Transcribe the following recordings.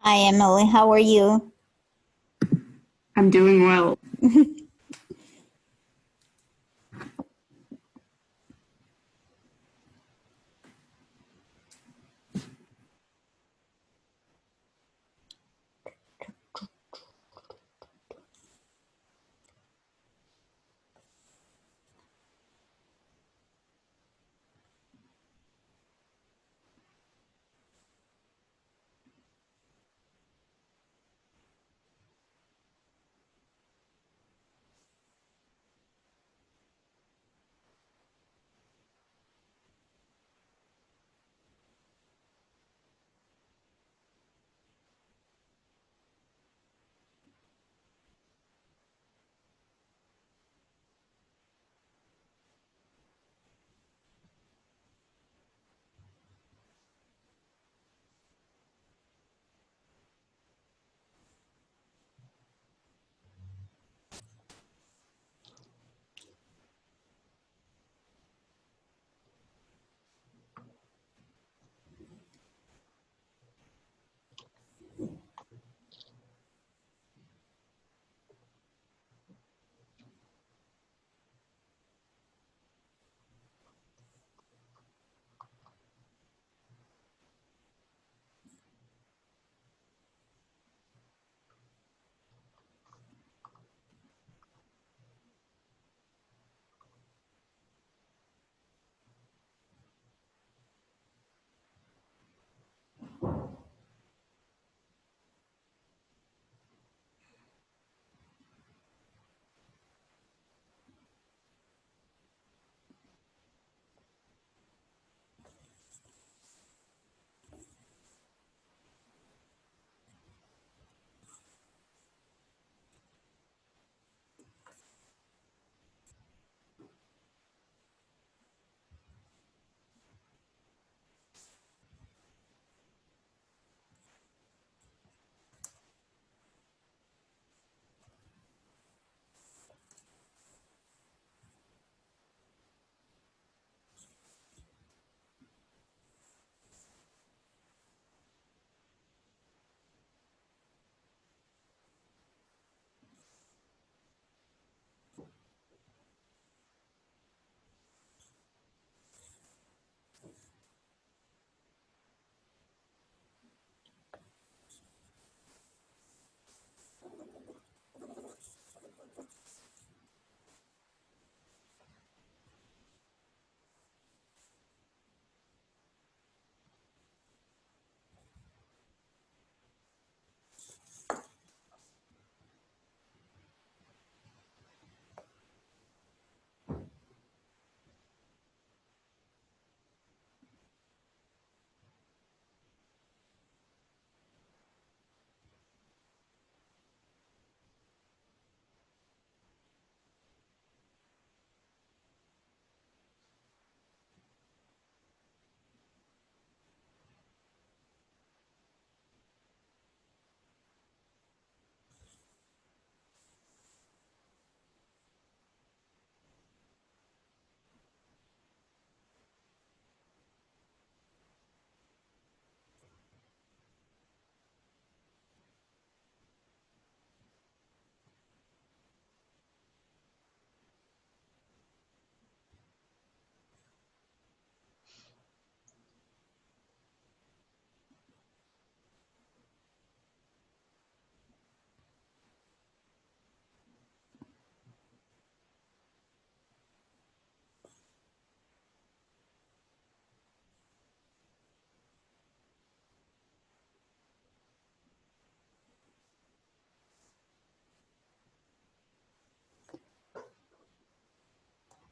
Hi, Emily. How are you? I'm doing well.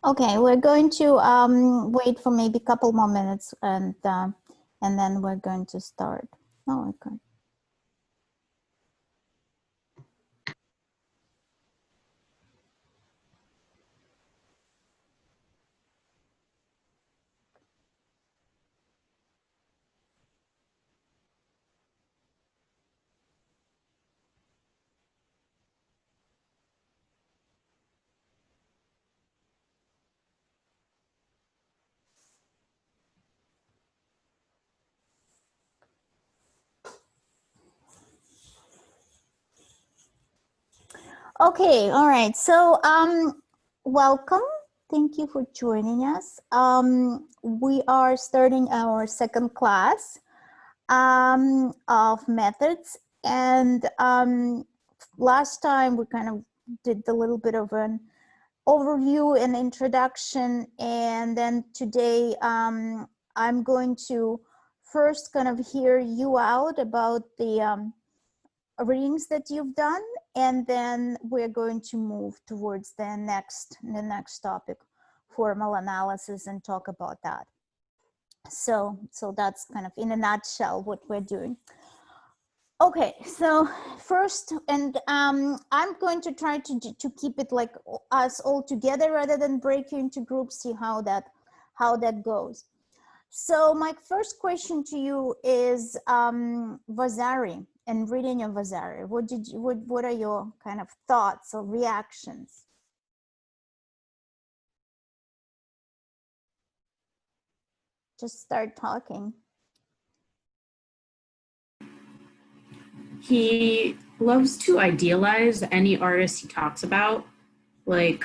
Okay, we're going to wait for maybe a couple more minutes and then we're going to start. Oh, okay. Okay, all right. So, welcome. Thank you for joining us. We are starting our second class of methods, and last time we kind of did a little bit of an overview and introduction, and then today I'm going to first kind of hear you out about the readings that you've done, and then we're going to move towards the next topic, formal analysis, and talk about that. So that's kind of in a nutshell what we're doing. Okay, so first, and I'm going to try to keep it like us all together rather than break you into groups, see how that goes. So my first question to you is Vasari and reading of Vasari. What are your kind of thoughts or reactions? Just start talking. He loves to idealize any artist he talks about, like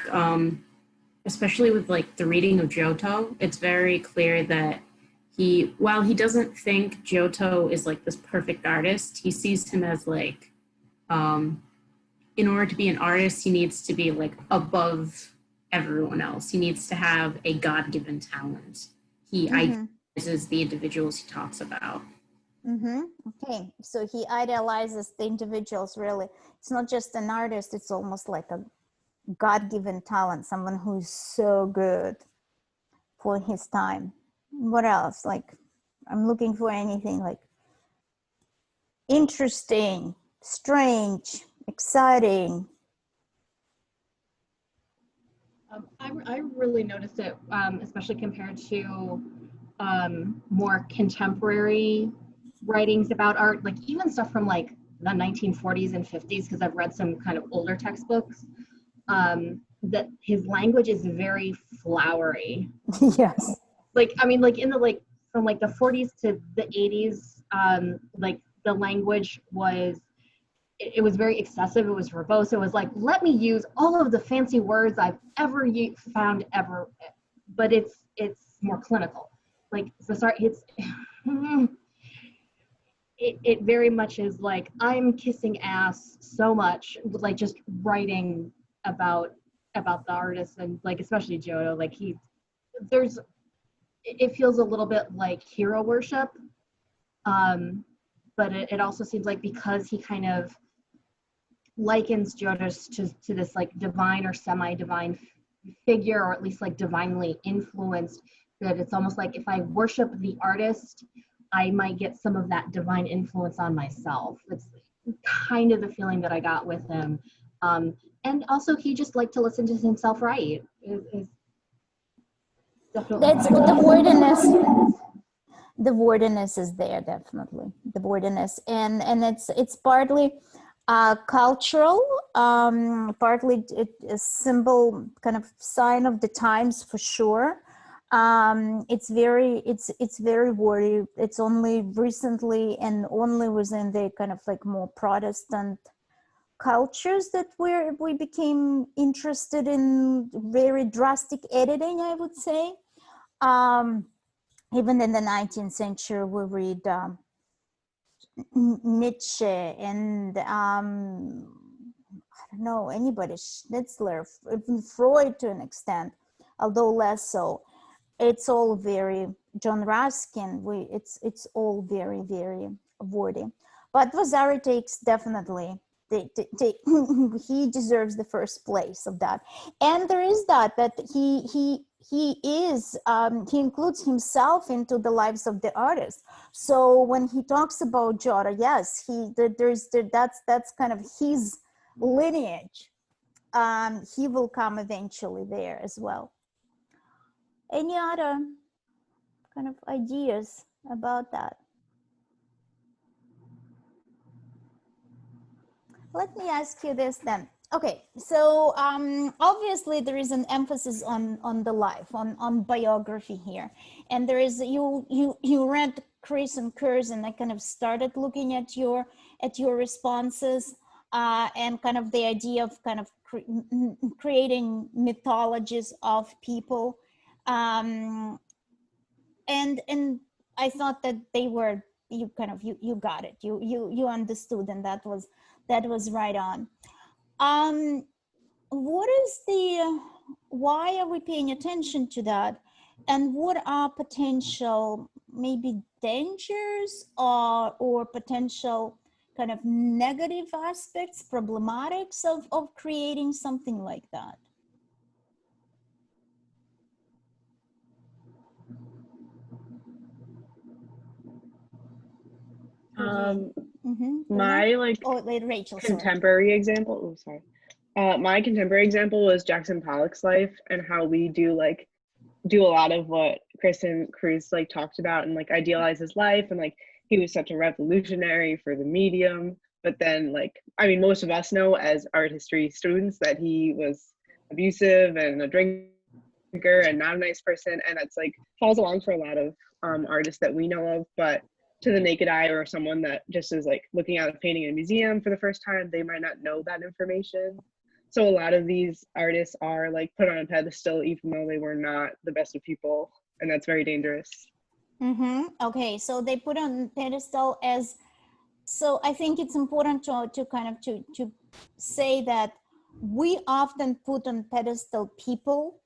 especially with like the reading of Giotto. It's very clear that while he doesn't think Giotto is like this perfect artist, he sees him as like in order to be an artist, he needs to be like above everyone else. He needs to have a God-given talent. He idealizes the individuals he talks about. Okay, so he idealizes the individuals, really. It's not just an artist, it's almost like a God-given talent, someone who's so good for his time. What else? Like, I'm looking for anything like interesting, strange, exciting. I really noticed it, especially compared to more contemporary writings about art, like even stuff from like the 1940s and 50s, because I've read some kind of older textbooks, that his language is very flowery. Yes. Like, I mean, like in the, like from like the 40s to the 80s, like the language was, it was very excessive. It was verbose. It was like, let me use all of the fancy words I've ever found ever, but it's more clinical. Like, so sorry, it very much is like, I'm kissing ass so much, like just writing about the artist, and like especially Giotto, like it feels a little bit like hero worship, but it also seems like because he kind of likens Giotto to this like divine or semi-divine figure, or at least like divinely influenced, that it's almost like if I worship the artist, I might get some of that divine influence on myself. It's kind of the feeling that I got with him. And also he just liked to listen to himself write. Definitely. That's the wordiness is there, definitely the wordiness, and it's partly cultural, partly a symbol, kind of sign of the times for sure. It's very wordy. It's only recently and only within the kind of like more Protestant cultures that we became interested in very drastic editing, I would say. Even in the 19th century, we read Nietzsche and I don't know, anybody, Schnitzler, even Freud to an extent, although less so. It's all very, John Ruskin, it's all very, very wordy. But Vasari takes definitely, he deserves the first place of that. And there is that he is, he includes himself into the lives of the artists. So when he talks about Giotto, yes, that's kind of his lineage. He will come eventually there as well. Any other kind of ideas about that? Let me ask you this then. Okay, so obviously there is an emphasis on the life, on biography here, and there is you read Chris and Kurz, and I kind of started looking at your responses. and kind of the idea of kind of creating mythologies of people. And I thought that they were, you kind of, you got it, you understood, and that was right on. What is the, why are we paying attention to that, and what are potential maybe dangers or potential kind of negative aspects, problematics of creating something like that? My like Rachel, contemporary example, oh sorry. My contemporary example was Jackson Pollock's life, and how we do a lot of what Chris and Cruz like talked about, and like idealize his life, and like he was such a revolutionary for the medium. But then like, I mean, most of us know as art history students that he was abusive and a drinker and not a nice person, and that's like falls along for a lot of artists that we know of. But to the naked eye, or someone that just is like looking at a painting in a museum for the first time, they might not know that information. So a lot of these artists are like put on a pedestal even though they were not the best of people, and that's very dangerous. Okay, so they put on pedestal as, so I think it's important to kind of to say that we often put on pedestal people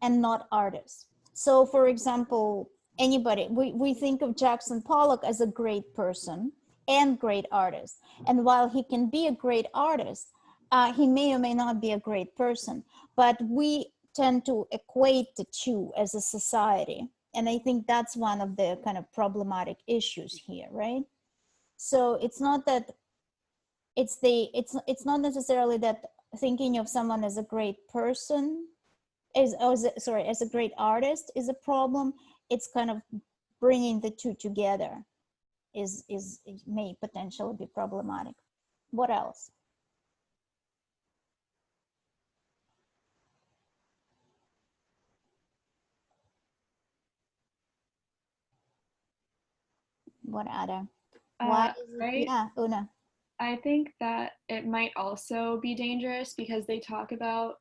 and not artists. So for example, anybody, we think of Jackson Pollock as a great person and great artist. And while he can be a great artist, he may or may not be a great person, but we tend to equate the two as a society. And I think that's one of the kind of problematic issues here, right? So it's not that it's not necessarily that thinking of someone as a great person as a great artist is a problem. It's kind of bringing the two together is may potentially be problematic. What else? What other? Why is it, yeah, Una. I think that it might also be dangerous because they talk about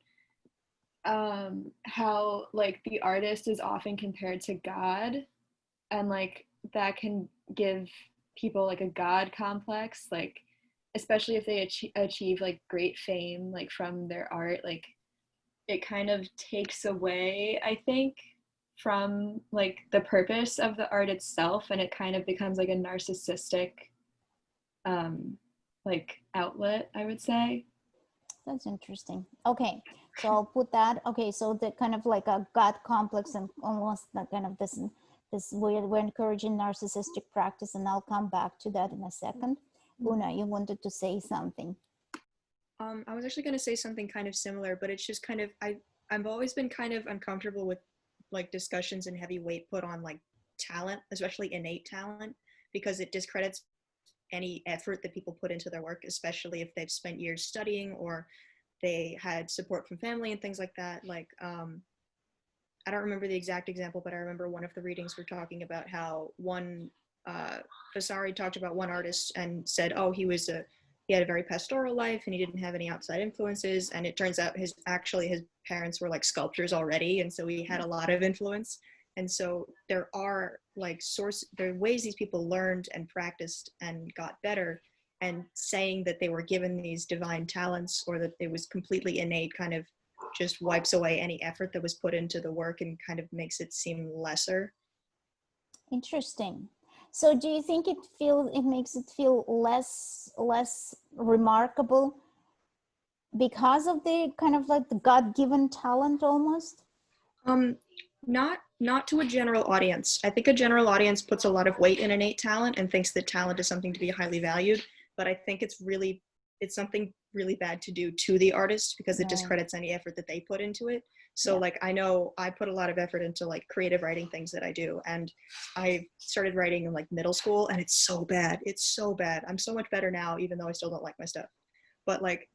how like the artist is often compared to God, and like that can give people like a God complex, like especially if they achieve like great fame like from their art. Like it kind of takes away, I think, from like the purpose of the art itself, and it kind of becomes like a narcissistic like outlet, I would say. That's interesting. Okay, so I'll put that. Okay, so the kind of like a God complex, and almost that kind of this we're encouraging narcissistic practice, and I'll come back to that in a second. Una, you wanted to say something. I was actually going to say something kind of similar, but it's just kind of, I've always been kind of uncomfortable with like discussions and heavy weight put on like talent, especially innate talent, because it discredits any effort that people put into their work, especially if they've spent years studying or they had support from family and things like that. Like, I don't remember the exact example, but I remember one of the readings were talking about how one, Vasari talked about one artist and said, oh, he had a very pastoral life and he didn't have any outside influences. And it turns out his parents were like sculptors already. And so he had a lot of influence. And so there are ways these people learned and practiced and got better, and saying that they were given these divine talents or that it was completely innate kind of just wipes away any effort that was put into the work and kind of makes it seem lesser. Interesting. So do you think it makes it feel less remarkable because of the kind of like the God-given talent almost? Not to a general audience. I think a general audience puts a lot of weight in innate talent and thinks that talent is something to be highly valued, but I think it's something really bad to do to the artist because it discredits any effort that they put into it. So like, I know I put a lot of effort into like creative writing things that I do, and I started writing in like middle school, and it's so bad. I'm so much better now, even though I still don't like my stuff. But like,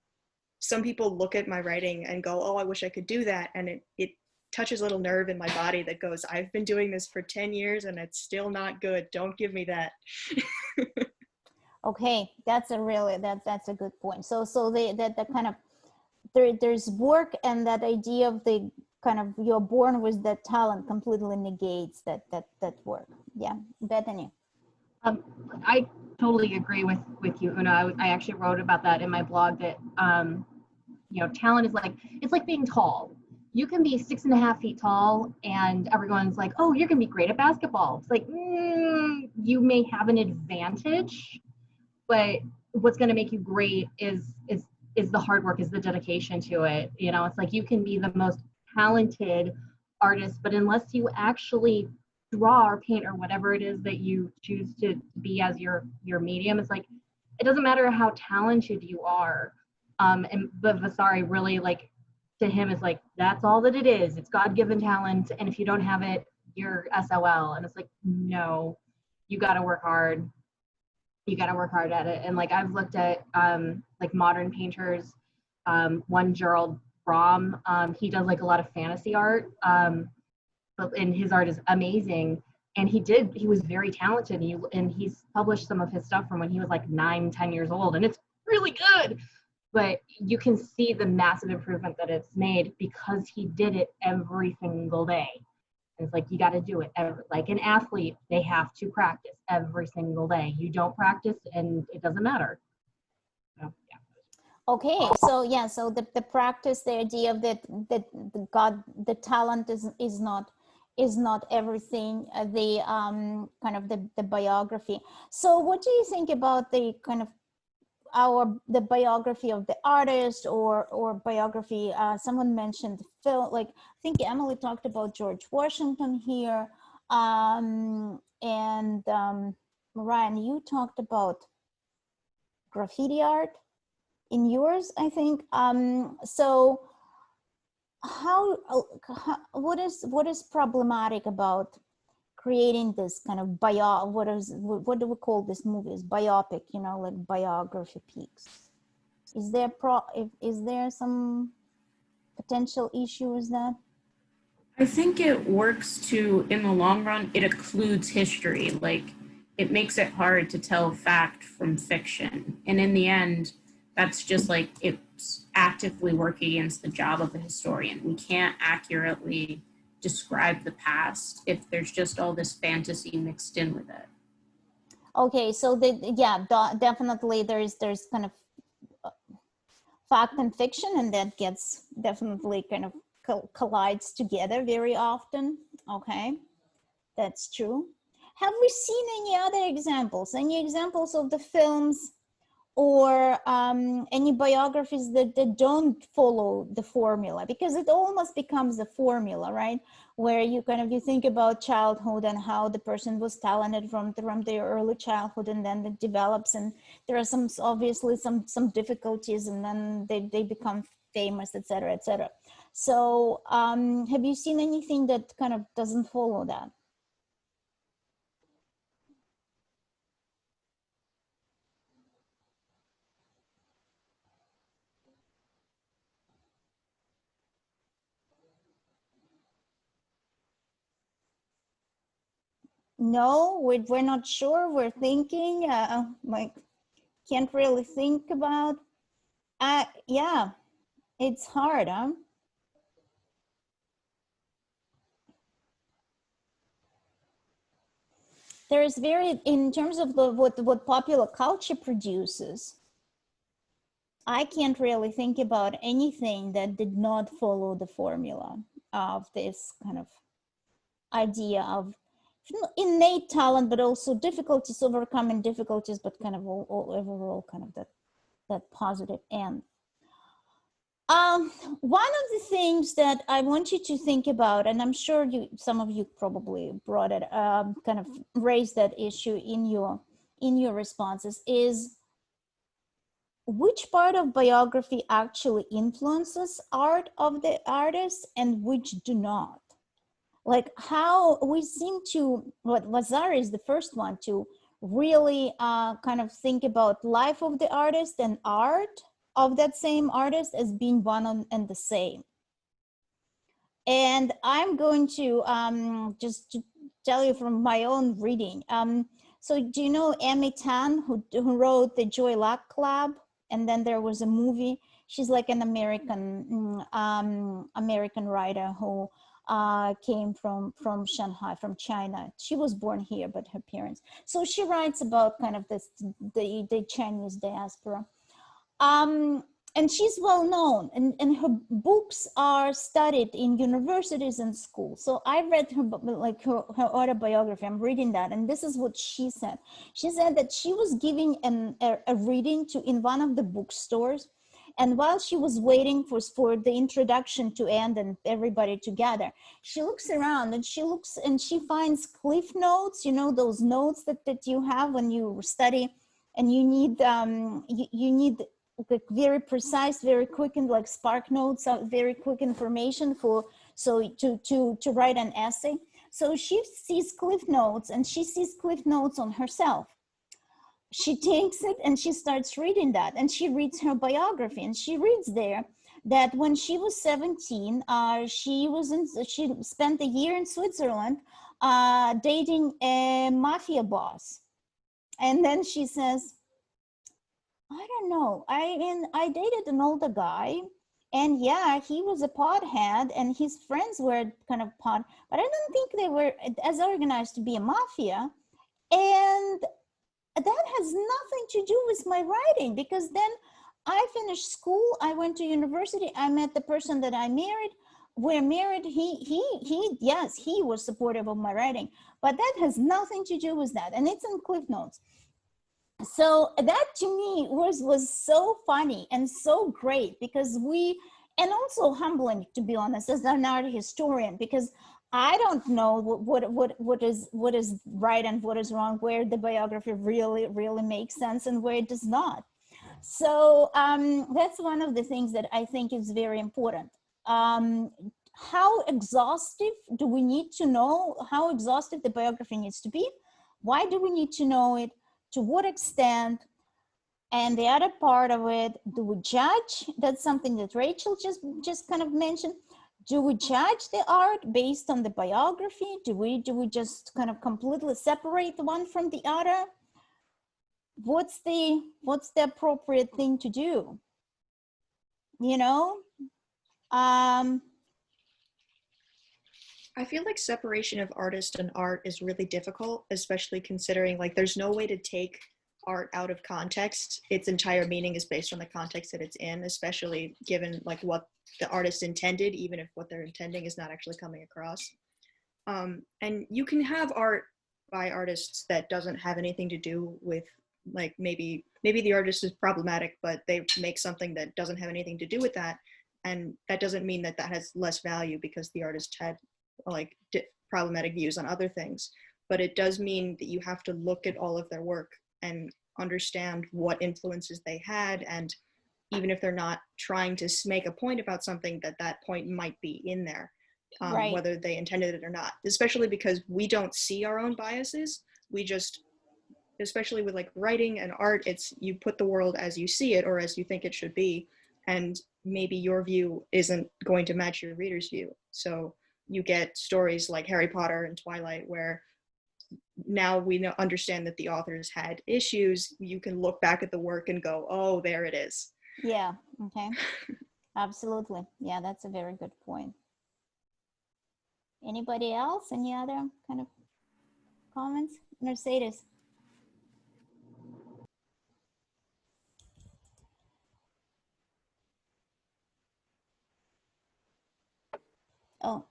some people look at my writing and go, oh, I wish I could do that. And it touches a little nerve in my body that goes, I've been doing this for 10 years and it's still not good. Don't give me that. Okay, that's a really that's a good point. So that kind of there's work, and that idea of the kind of you're born with that talent completely negates that work. Yeah, Bethany. I totally agree with you, Una. I actually wrote about that in my blog that you know, talent is like, it's like being tall. You can be 6.5 feet tall and everyone's like, oh, you're gonna be great at basketball. It's like, you may have an advantage, but what's gonna make you great is the hard work, is the dedication to it. You know, it's like you can be the most talented artist, but unless you actually draw or paint or whatever it is that you choose to be as your medium, it's like it doesn't matter how talented you are. But Vasari really, like, to him is like, that's all that it is. It's God-given talent, and if you don't have it, you're SOL. And it's like, no, you got to work hard. You got to work hard at it. And like I've looked at like modern painters, one Gerald Brom, he does like a lot of fantasy art, and his art is amazing. And he was very talented, and he's published some of his stuff from when he was like 9-10 years old, and it's really good. But you can see the massive improvement that it's made because he did it every single day. And it's like, you got to do it like an athlete, they have to practice every single day. You don't practice and it doesn't matter. So, yeah. Okay, so yeah, so the practice, the idea of that the talent is not everything. The kind of the biography. So what do you think about the kind of the biography of the artist, or biography? Someone mentioned Phil, like I think Emily talked about George Washington here, and Ryan, you talked about graffiti art in yours, I think. So what is problematic about creating this kind of what do we call this movies, biopic, you know, like biography peaks? Is there some potential issue with that? I think it works in the long run, it occludes history. Like, it makes it hard to tell fact from fiction. And in the end, that's just like, it's actively working against the job of a historian. We can't accurately describe the past if there's just all this fantasy mixed in with it. Okay, so definitely there's kind of fact and fiction, and that gets definitely kind of collides together very often. Okay, that's true. Have we seen any other examples? Any examples of the films or any biographies that don't follow the formula? Because it almost becomes a formula, right? Where you think about childhood and how the person was talented from their early childhood, and then it develops, and there are obviously some difficulties, and then they become famous, etc., etc. So have you seen anything that kind of doesn't follow that? No, we're not sure. We're thinking, like, can't really think about. Yeah, it's hard, huh? There's in terms of what popular culture produces, I can't really think about anything that did not follow the formula of this kind of idea of innate talent, but also difficulties, overcoming difficulties, but kind of overall kind of that positive end. One of the things that I want you to think about, and I'm sure some of you probably brought it, kind of raised that issue in your responses, is which part of biography actually influences art of the artist and which do not. Like, how we seem to, what Vasari is the first one to really kind of think about life of the artist and art of that same artist as being one and the same. And I'm going to just to tell you from my own reading. So do you know Amy Tan, who wrote the Joy Luck Club? And then there was a movie. She's like an American writer who came from Shanghai, from China. She was born here, but her parents. So she writes about kind of this, the Chinese diaspora. And she's well known, and her books are studied in universities and schools. So I read her, like her autobiography. I'm reading that, and this is what she said. She said that she was giving a reading in one of the bookstores, and while she was waiting for the introduction to end and everybody to gather, she looks around and she finds cliff notes. You know, those notes that you have when you study, and you need you need like very precise, very quick, and like spark notes, very quick information to write an essay. So she sees cliff notes, and she sees cliff notes on herself. She takes it and she starts reading that, and she reads her biography, and she reads there that when she was 17, she spent a year in Switzerland dating a mafia boss. And then she says, I don't know. I dated an older guy, and yeah, he was a pothead, and his friends were kind of pot, but I don't think they were as organized to be a mafia. And that has nothing to do with my writing, because then I finished school, I went to university, I met the person that I married. We're married. Yes, he was supportive of my writing, but that has nothing to do with that, and it's in Cliff Notes. So that to me was so funny and so great, because and also humbling, to be honest, as an art historian, because I don't know what is right and what is wrong, where the biography really makes sense and where it does not. So that's one of the things that I think is very important. How exhaustive do we need to know? How exhaustive the biography needs to be? Why do we need to know it? To what extent? And the other part of it, do we judge? That's something that Rachel just kind of mentioned. Do we judge the art based on the biography? Do we just kind of completely separate the one from the other? What's the appropriate thing to do? You know? I feel like separation of artist and art is really difficult, especially considering like there's no way to take art out of context. Its entire meaning is based on the context that it's in, especially given like what the artist intended, even if what they're intending is not actually coming across. And you can have art by artists that doesn't have anything to do with, like, maybe the artist is problematic, but they make something that doesn't have anything to do with that. And that doesn't mean that has less value because the artist had like problematic views on other things. But it does mean that you have to look at all of their work and understand what influences they had, and even if they're not trying to make a point about something, that point might be in there, Right. whether they intended it or not, especially because we don't see our own biases. We just, especially with like writing and art, it's you put the world as you see it or as you think it should be, and maybe your view isn't going to match your reader's view. So you get stories like Harry Potter and Twilight where now we understand that the authors had issues. You can look back at the work and go, oh, there it is. Yeah, okay. Absolutely. Yeah, that's a very good point. Anybody else? Any other kind of comments? Mercedes? Oh,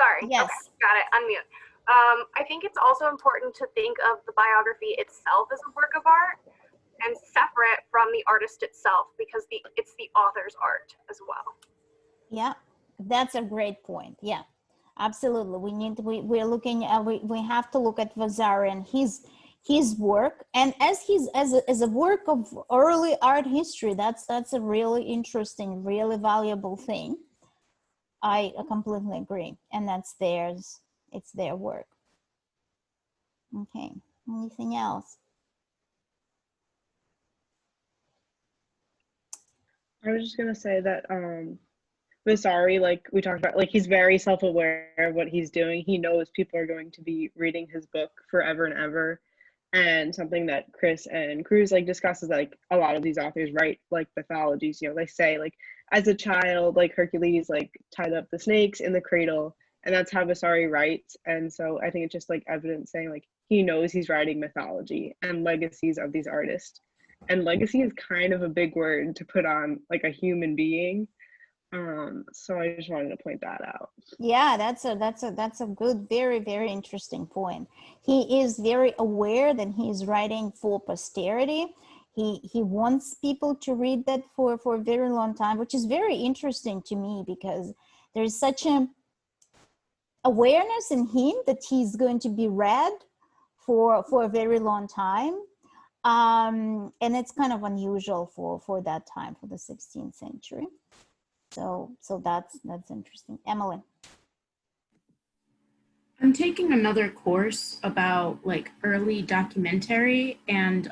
Sorry. yes. Okay, got it. Unmute. I think it's also important to think of the biography itself as a work of art and separate from the artist itself, because it's the author's art as well. Yeah, that's a great point. Yeah, absolutely. We're looking at, we have to look at Vasari and his work, and as a work of early art history, that's a really interesting, really valuable thing. I completely agree, and that's theirs. It's their work. Okay, anything else? I was just gonna say that Vasari, like we talked about, like he's very self-aware of what he's doing. He knows people are going to be reading his book forever and ever. And something that Chris and Cruz like discuss is like a lot of these authors write like mythologies. You know, they say like as a child, like Hercules like tied up the snakes in the cradle, and that's how Vasari writes. And so I think it's just like evidence saying like he knows he's writing mythology and legacies of these artists. And legacy is kind of a big word to put on like a human being. So I just wanted to point that out. Yeah, that's a good, very, very interesting point. He is very aware that he is writing for posterity. He wants people to read that for a very long time, which is very interesting to me because there is such a awareness in him that he's going to be read for a very long time. And it's kind of unusual for that time, for the 16th century. So that's interesting. Emily. I'm taking another course about like early documentary and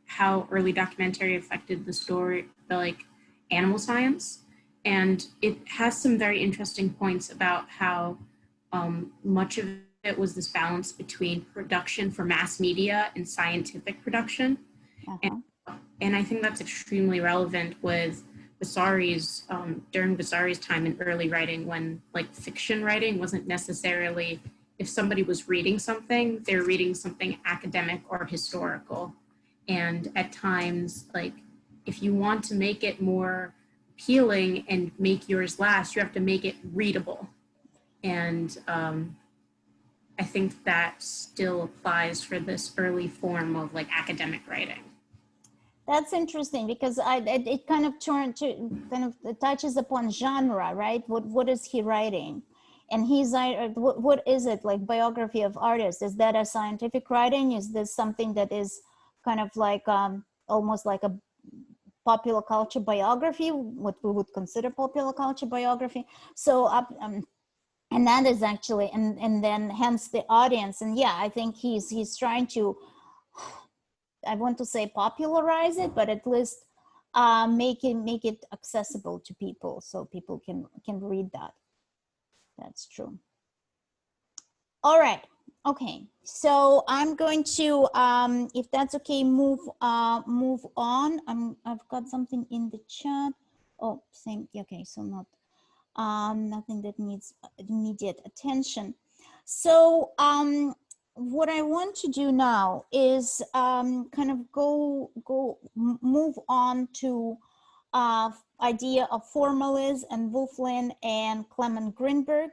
how early documentary affected the story, the like animal science. And it has some very interesting points about how much of it was this balance between production for mass media and scientific production. And I think that's extremely relevant with Vasari's, during Vasari's time in early writing, when like fiction writing wasn't necessarily, if somebody was reading something, they're reading something academic or historical. And at times, like if you want to make it more appealing and make yours last, you have to make it readable. And I think that still applies for this early form of like academic writing. That's interesting because it kind of touches upon genre, right? What is he writing? And what is it, like biography of artists? Is that a scientific writing? Is this something that is kind of like almost like a popular culture biography, what we would consider popular culture biography? So and that is actually, and then hence the audience. And yeah, I think he's trying to, I want to say popularize it, but at least make it accessible to people so people can read that. That's true. All right. Okay. So I'm going to, if that's okay, move on. I've got something in the chat. Oh, same. Okay. So not nothing that needs immediate attention. So what I want to do now is kind of move on to idea of formalism and Wolflin and Clement Greenberg.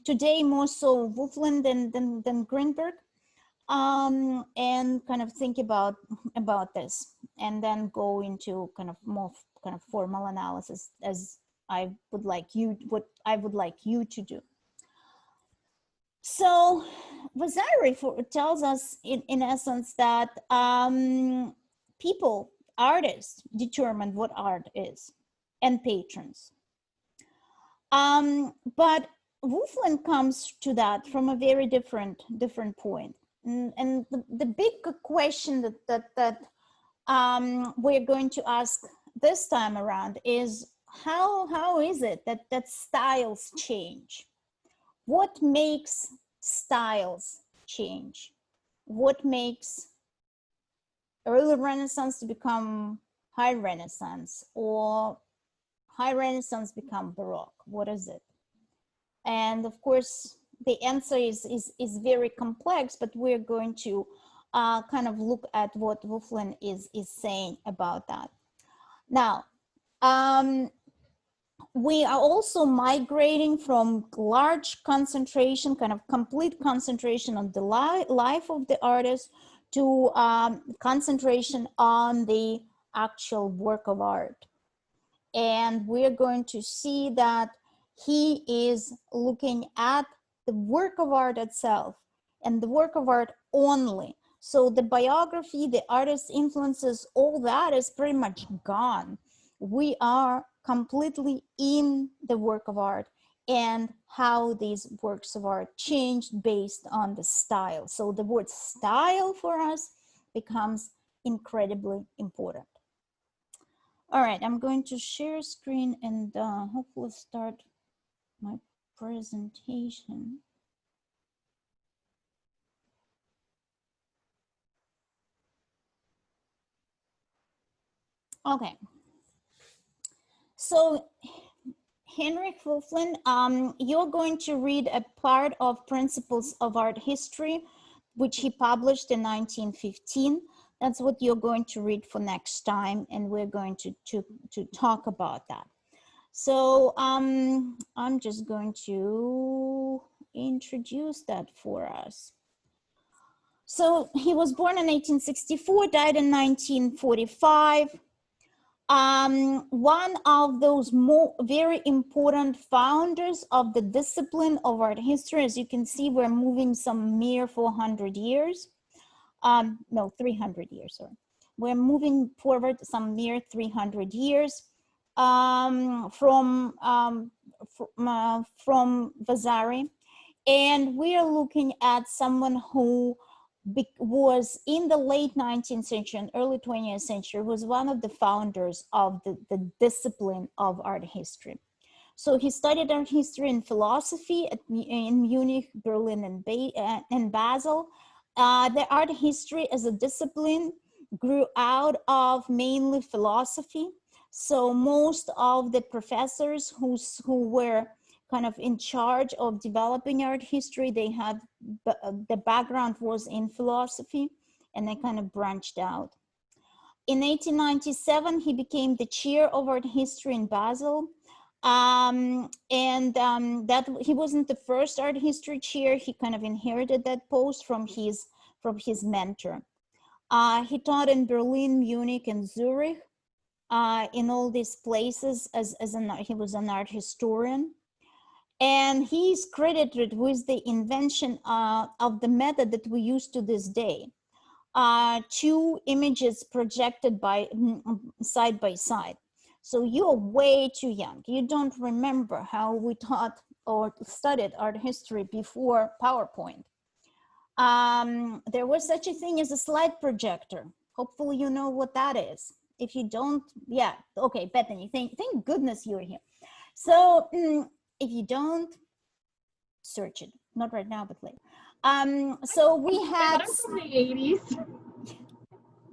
Today more so Wolflin than Greenberg, and kind of think about this, and then go into kind of more kind of formal analysis as I would like you to do. So Vasari tells us in essence that people, artists, determine what art is, and patrons. But Wolflin comes to that from a very different point. And the big question that we're going to ask this time around is how is it that styles change? What makes styles change? What makes early Renaissance to become high Renaissance, or high Renaissance become Baroque? What is it? And of course, the answer is very complex, but we're going to kind of look at what Wolflin is saying about that. Now, we are also migrating from large concentration, kind of complete concentration on the life of the artist, to concentration on the actual work of art. And we're going to see that he is looking at the work of art itself and the work of art only. So the biography, the artist's influences, all that is pretty much gone. We are completely in the work of art and how these works of art changed based on the style. So the word style for us becomes incredibly important. All right, I'm going to share screen and hopefully start my presentation. Okay. So Henrik Wolflin, you're going to read a part of Principles of Art History, which he published in 1915. That's what you're going to read for next time, and we're going to talk about that. So I'm just going to introduce that for us. So he was born in 1864, died in 1945. One of those very important founders of the discipline of art history. As you can see, we're moving some mere 400 years. No, 300 years, sorry. We're moving forward some mere 300 years from Vasari. And we are looking at someone who was in the late 19th century and early 20th century, was one of the founders of the discipline of art history. So he studied art history and philosophy in Munich, Berlin, and Basel. The art history as a discipline grew out of mainly philosophy. So most of the professors who were kind of in charge of developing art history, they had, the background was in philosophy, and they kind of branched out. In 1897, he became the chair of art history in Basel. That he wasn't the first art history chair. He kind of inherited that post from his mentor. He taught in Berlin, Munich, and Zurich. In all these places he was an art historian. And he's credited with the invention of the method that we use to this day. Two images projected side by side. So you're way too young. You don't remember how we taught or studied art history before PowerPoint. There was such a thing as a slide projector. Hopefully you know what that is. If you don't, yeah, okay, Bethany, thank goodness you're here. So if you don't, search it. Not right now, but later. So we had. I'm from the 80s.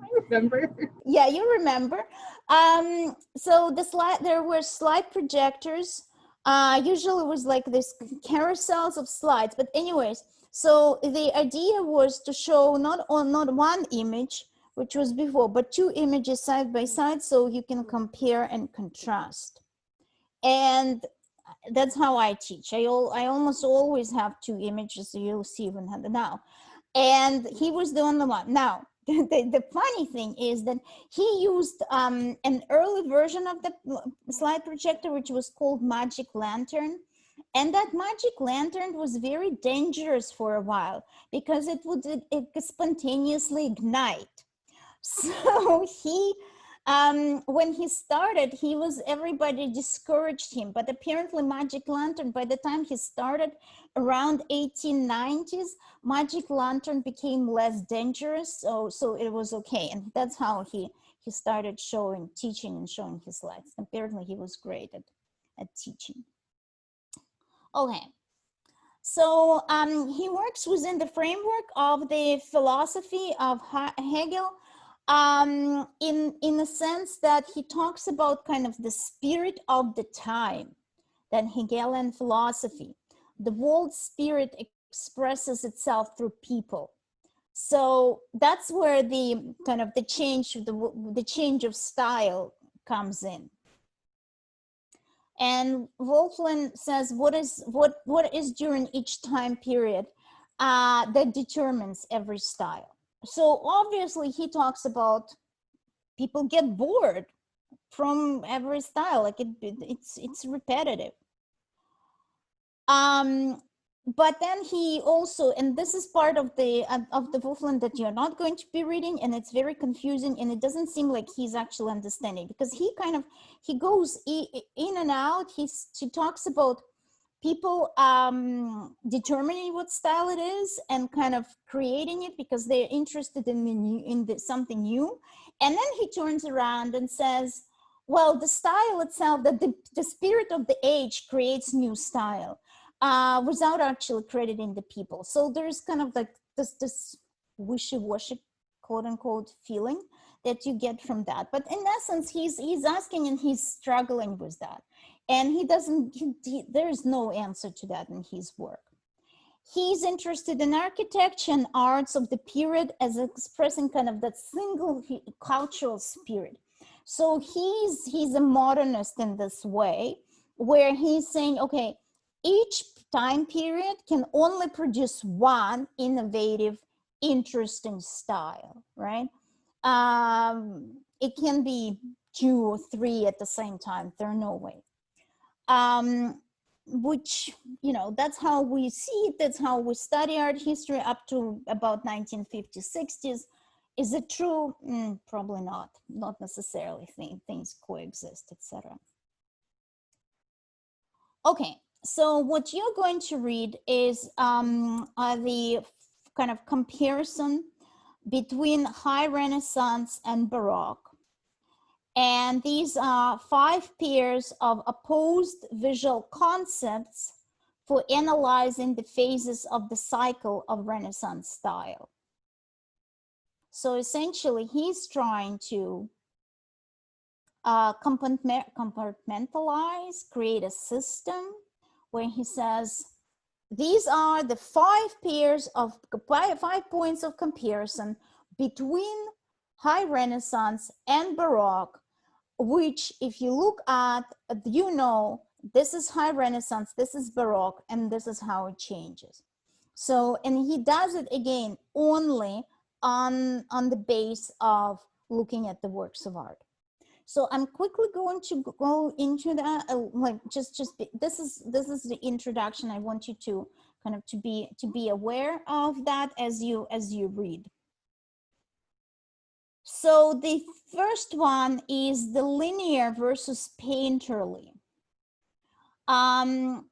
I remember. Yeah, you remember. So there were slide projectors. Usually it was like this carousels of slides. But anyways, so the idea was to show not one image, which was before, but two images side by side, so you can compare and contrast. And that's how I teach. I almost always have two images, so you'll see even now. And he was the only one. Now, the funny thing is that he used an early version of the slide projector, which was called Magic Lantern. And that Magic Lantern was very dangerous for a while because it would spontaneously ignite. So when he started, everybody discouraged him, but apparently Magic Lantern, by the time he started around 1890s, Magic Lantern became less dangerous, so it was okay. And that's how he started teaching and showing his slides. Apparently he was great at teaching. Okay. So he works within the framework of the philosophy of Hegel, in the sense that he talks about kind of the spirit of the time, that Hegelian philosophy, the world spirit expresses itself through people. So that's where the kind of the change of style comes in. And Wolflin says, what is during each time period that determines every style? So obviously he talks about people get bored from every style, like it's repetitive. But then he also, and this is part of the Wolflin that you're not going to be reading, and it's very confusing, and it doesn't seem like he's actually understanding, because he goes in and out. He talks about people determining what style it is and kind of creating it because they're interested in something new. And then he turns around and says, well, the style itself, the spirit of the age creates new style without actually crediting the people. So there's kind of like this wishy-washy, quote unquote, feeling that you get from that. But in essence, he's asking and he's struggling with that. And he doesn't, there's no answer to that in his work. He's interested in architecture and arts of the period as expressing kind of that single cultural spirit. So he's a modernist in this way, where he's saying, okay, each time period can only produce one innovative, interesting style, right? It can be 2 or 3 at the same time. There's no way. Which, you know, that's how we see it. That's how we study art history up to about 1950s, 60s. Is it true? Probably not. Not necessarily. Things coexist, etc. Okay, so what you're going to read is the kind of comparison between High Renaissance and Baroque. And these are 5 pairs of opposed visual concepts for analyzing the phases of the cycle of Renaissance style. So essentially, he's trying to compartmentalize, create a system where he says, these are the 5 pairs of 5 points of comparison between High Renaissance and Baroque, which if you look at, you know, this is High Renaissance, this is Baroque, and this is how it changes. So, and he does it again only on the base of looking at the works of art. So I'm quickly going to go into that, this is the introduction. I want you to kind of to be aware of that as you read. So the first one is the linear versus painterly. And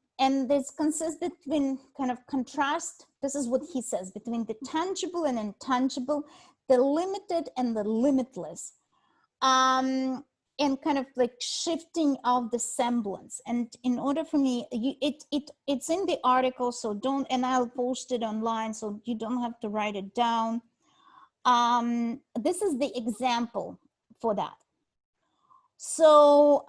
this consists between kind of contrast, this is what he says, between the tangible and intangible, the limited and the limitless. And kind of like shifting of the semblance. And in order for me, it's in the article, so don't, and I'll post it online, so you don't have to write it down. This is the example for that. So,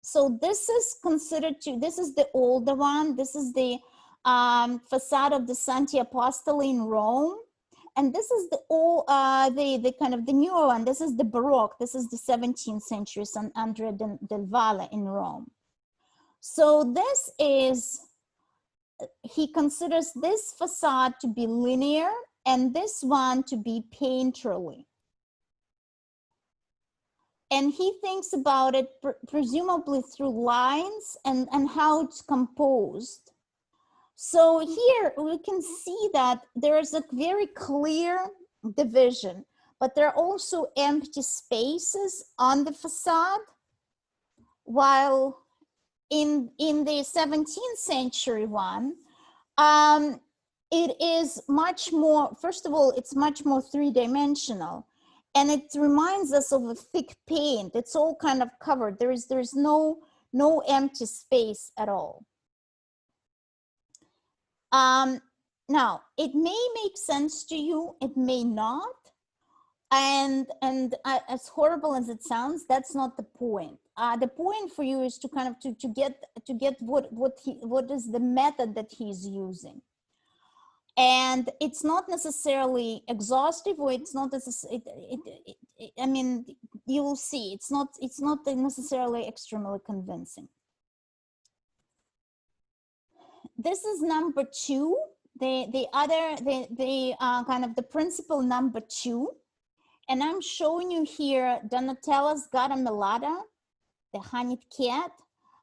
so this is considered to, this is the older one. This is the facade of the Santi Apostoli in Rome. And this is the kind of the newer one. This is the Baroque. This is the 17th century San Andrea del Valle in Rome. So this is, he considers this facade to be linear and this one to be painterly. And he thinks about it presumably through lines and how it's composed. So here we can see that there is a very clear division, but there are also empty spaces on the facade, while in the 17th century one, it is much more, first of all, it's much more 3-dimensional, and it reminds us of a thick paint. It's all kind of covered. There's no empty space at all. Now, it may make sense to you, it may not, and as horrible as it sounds, that's not the point. The point for you is to kind of to get what is the method that he's using, and it's not necessarily exhaustive, or it's not I mean, you will see it's not necessarily extremely convincing. This is number 2, the kind of the principle number 2, and I'm showing you here Donatella's Gata Melata, the honeyed cat,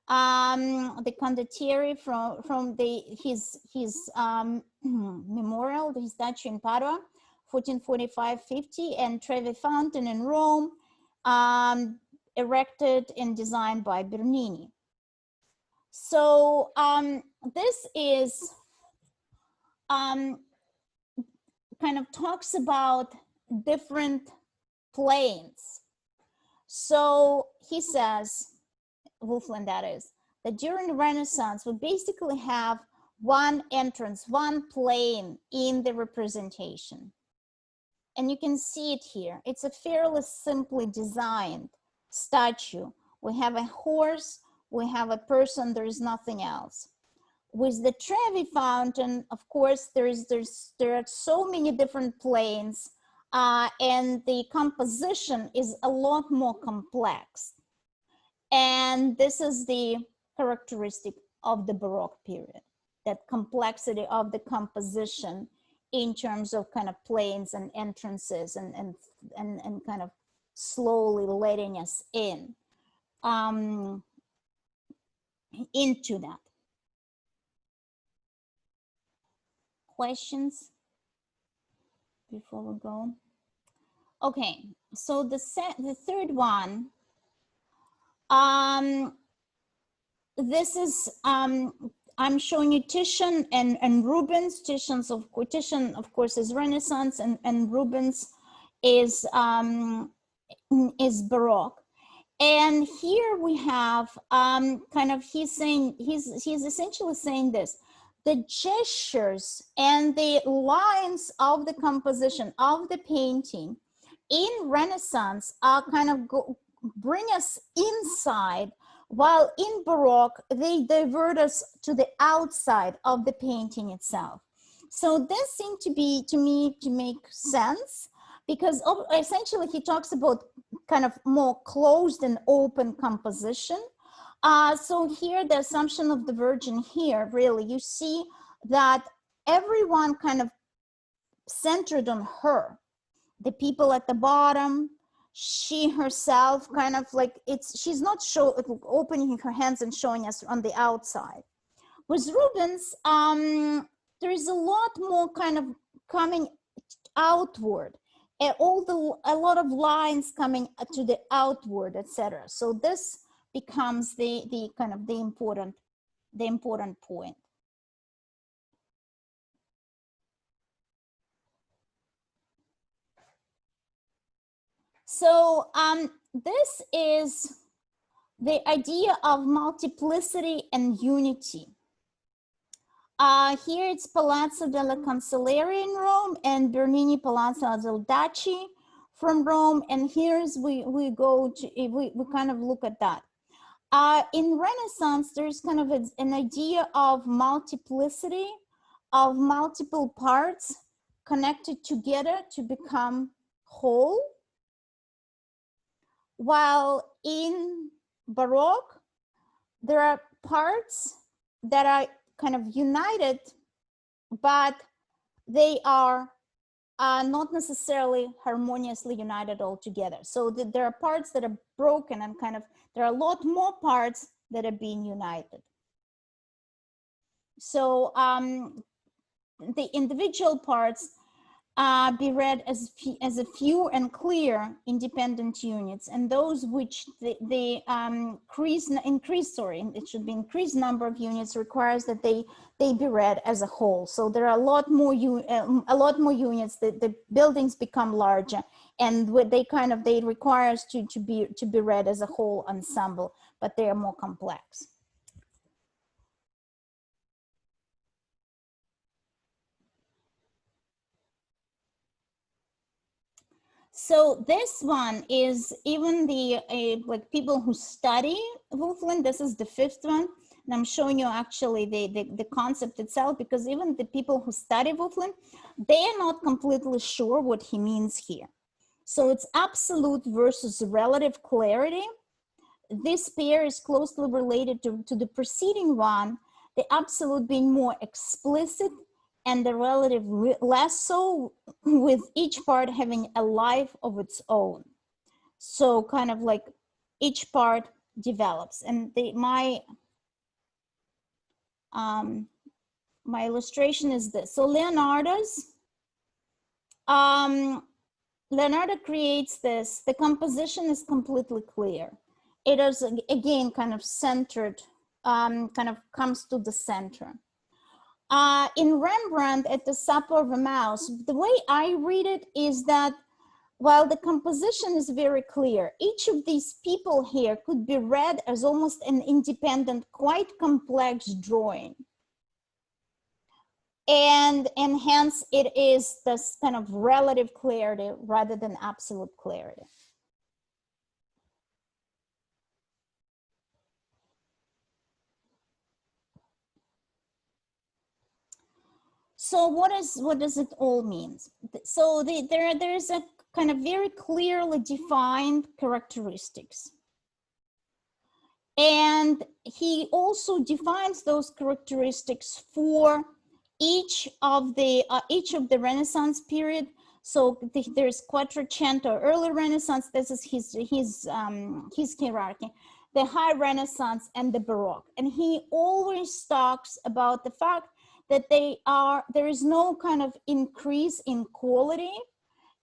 the condottieri from his memorial, his statue in Padua, 1445-50, and Trevi Fountain in Rome, erected and designed by Bernini. So this is kind of talks about different planes. So he says, Wolfland that is, that during the Renaissance we basically have one entrance, one plane in the representation. And you can see it here. It's a fairly simply designed statue. We have a horse, we have a person, there is nothing else. With the Trevi fountain, of course, there are so many different planes, and the composition is a lot more complex. And this is the characteristic of the Baroque period, that complexity of the composition in terms of kind of planes and entrances and kind of slowly letting us in into that. Questions before we go? Okay, so the third one, this is I'm showing you Titian and Rubens. Titian of course is Renaissance, and Rubens is Baroque. And here we have kind of he's essentially saying this: the gestures and the lines of the composition of the painting in Renaissance are kind of bring us inside, while in Baroque, they divert us to the outside of the painting itself. So this seemed to me to make sense, because essentially he talks about kind of more closed and open composition. So here, the Assumption of the Virgin here, really, you see that everyone kind of centered on her. The people at the bottom, she herself kind of like, she's not opening her hands and showing us on the outside. With Rubens, there is a lot more kind of coming outward, a lot of lines coming to the outward, etc. So this becomes the kind of the important point. So this is the idea of multiplicity and unity. Here it's Palazzo della Cancelleria in Rome, and Bernini Palazzo del Daci from Rome. And here's we kind of look at that. In Renaissance, there's kind of an idea of multiplicity, of multiple parts connected together to become whole. While in Baroque, there are parts that are kind of united, but they are not necessarily harmoniously united all together. So there are parts that are broken, and kind of there are a lot more parts that are being united. So the individual parts be read as a few and clear independent units, and those which the increased number of units requires that they be read as a whole. So there are a lot more units. The buildings become larger, and they require us to be read as a whole ensemble, but they are more complex. So this one is even like people who study Wolfland. This is the fifth one, and I'm showing you actually the concept itself, because even the people who study Wolfland, they are not completely sure what he means here. So it's absolute versus relative clarity. This pair is closely related to the preceding one, the absolute being more explicit and the relative less so, with each part having a life of its own. So kind of like each part develops. And my illustration is this. So Leonardo creates this. The composition is completely clear. It is, again, kind of centered, kind of comes to the center. In Rembrandt, at the Supper of Emmaus, the way I read it is that while the composition is very clear, each of these people here could be read as almost an independent, quite complex drawing. and hence it is this kind of relative clarity rather than absolute clarity. So what does it all mean? So there's a kind of very clearly defined characteristics. And he also defines those characteristics for each of the Renaissance period. So there's Quattrocento, early Renaissance. This is his hierarchy. The High Renaissance and the Baroque. And he always talks about the fact that there is no kind of increase in quality.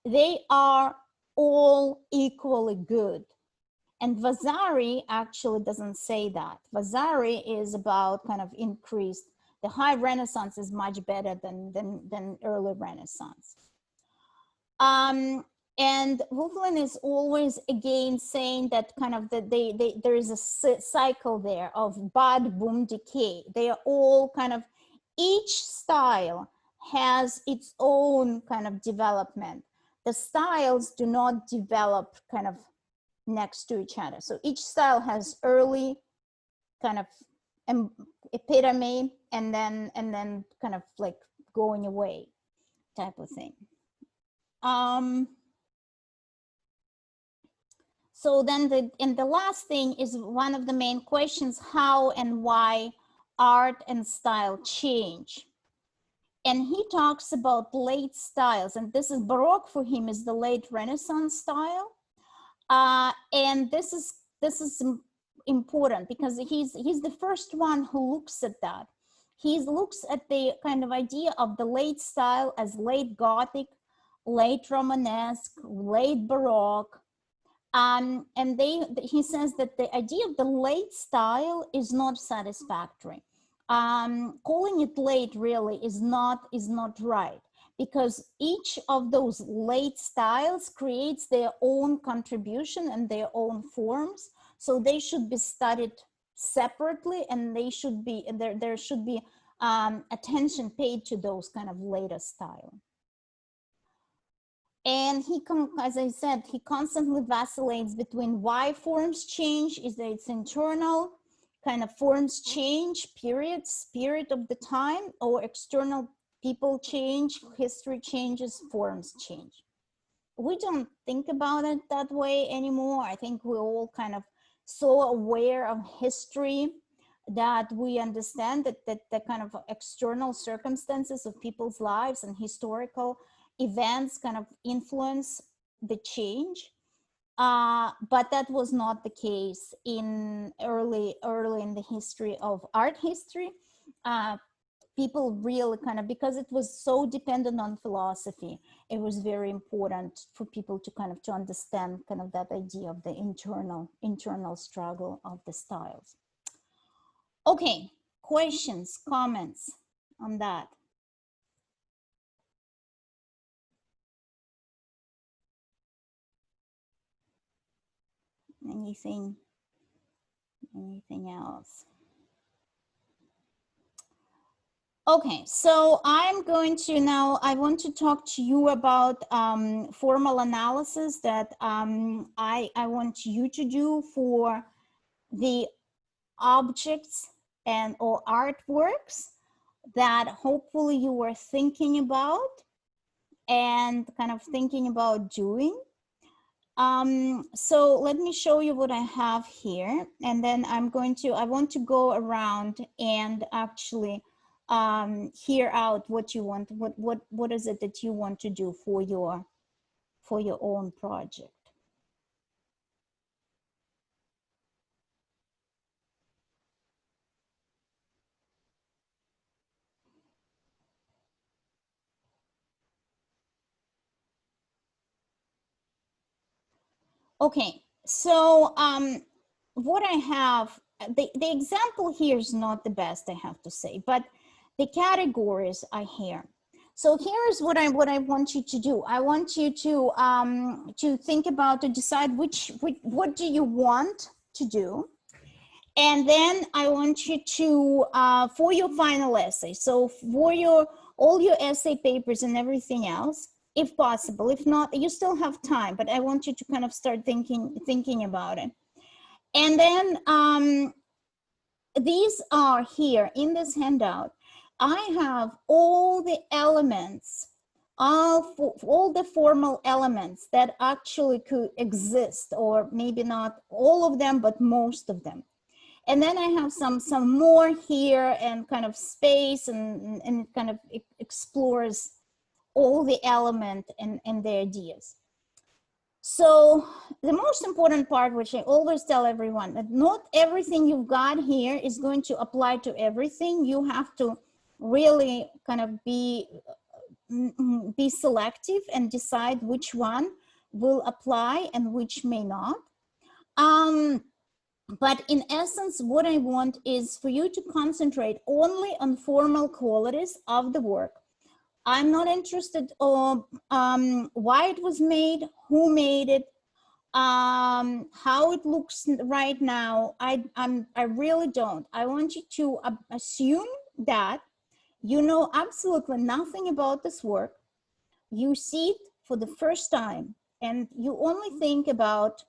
They are all equally good. And Vasari actually doesn't say that. Vasari is about kind of increased. The High Renaissance is much better than early Renaissance. And Wolflin is always again saying that kind of there is a cycle there of bud, boom, decay. They are all kind of, each style has its own kind of development. The styles do not develop kind of next to each other. So each style has early kind of epitome and then kind of like going away type of thing. So then the last thing is one of the main questions: how and why art and style change. And he talks about late styles, and this is Baroque for him is the late Renaissance style. And this is important because he's the first one who looks at that. He looks at the kind of idea of the late style as late Gothic, late Romanesque, late Baroque. And he says that the idea of the late style is not satisfactory. Calling it late really is not right, because each of those late styles creates their own contribution and their own forms. So they should be studied separately, and they should be, there should be attention paid to those kind of later style. And as I said, he constantly vacillates between why forms change, is that it's internal, kind of forms change, spirit of the time, or external people change, history changes, forms change. We don't think about it that way anymore. I think we're all kind of so aware of history that we understand that the kind of external circumstances of people's lives and historical events kind of influence the change. But that was not the case in early in the history of art history. People really kind of, because it was so dependent on philosophy, it was very important for people to kind of to understand kind of that idea of the internal struggle of the styles. Okay, questions, comments on that? Anything else? Okay, so I'm going to now, I want to talk to you about formal analysis that I want you to do for the objects and or artworks that hopefully you were thinking about and kind of thinking about doing. So let me show you what I have here, and then I want to go around and actually hear out what you want, what is it that you want to do for your own project. Okay, so what I have, the example here is not the best, I have to say, but the categories are here. So here is what I want you to do. I want you to think about, to decide what do you want to do, and then I want you to for your final essay. So for your all your essay papers and everything else, if possible. If not, you still have time, but I want you to kind of start thinking about it. And then these are here in this handout. I have all the elements, all the formal elements that actually could exist, or maybe not all of them, but most of them. And then I have some more here, and kind of space, and kind of explores all the element and the ideas. So the most important part, which I always tell everyone, that not everything you've got here is going to apply to everything. You have to really kind of be selective and decide which one will apply and which may not. But in essence, what I want is for you to concentrate only on formal qualities of the work. I'm not interested in why it was made, who made it, how it looks right now. I really don't. I want you to assume that you know absolutely nothing about this work. You see it for the first time, and you only think about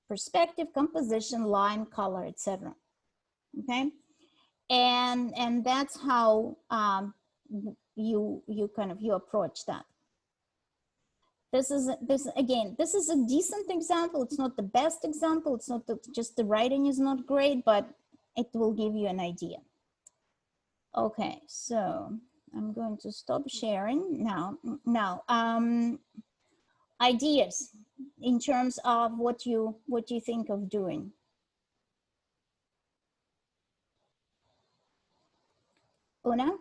perspective, composition, line, color, etc. Okay, and that's how you approach that. This is a decent example. It's not the best example. It's not just the writing is not great, but it will give you an idea. Okay, so I'm going to stop sharing now. Ideas in terms of what you think of doing. Una?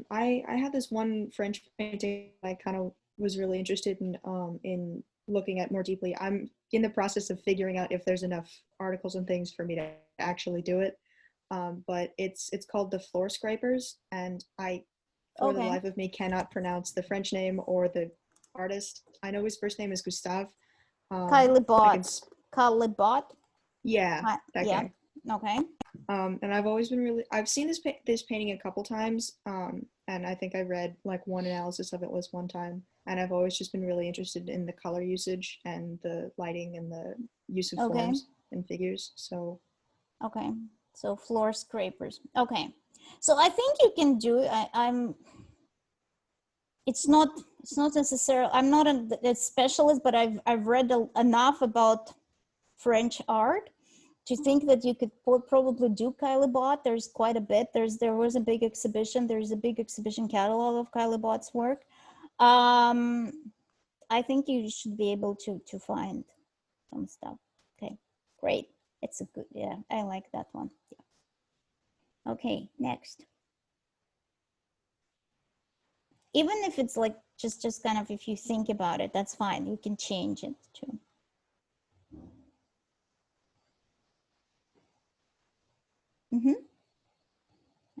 I had this one French painting I kind of was really interested in looking at more deeply. I'm in the process of figuring out if there's enough articles and things for me to actually do it. But it's called The Floor Scrapers, and I, for the life of me, cannot pronounce the French name or the artist. I know his first name is Gustave. Caillebotte. Yeah, that guy. Okay. And I've seen this painting a couple times, and I think I read like one analysis of it was one time, and I've always just been really interested in the color usage and the lighting and the use of forms and figures. So. Okay. So Floor Scrapers. Okay. So I think you can do it. It's not necessarily, I'm not a specialist, but I've read enough about French art to think that you could probably do Caillebotte. There's quite a bit. There was a big exhibition. There's a big exhibition catalog of Caillebotte's work. I think you should be able to find some stuff. Okay, great. It's a good, yeah, I like that one. Yeah. Okay, next. Even if it's like just kind of, if you think about it, that's fine. You can change it too.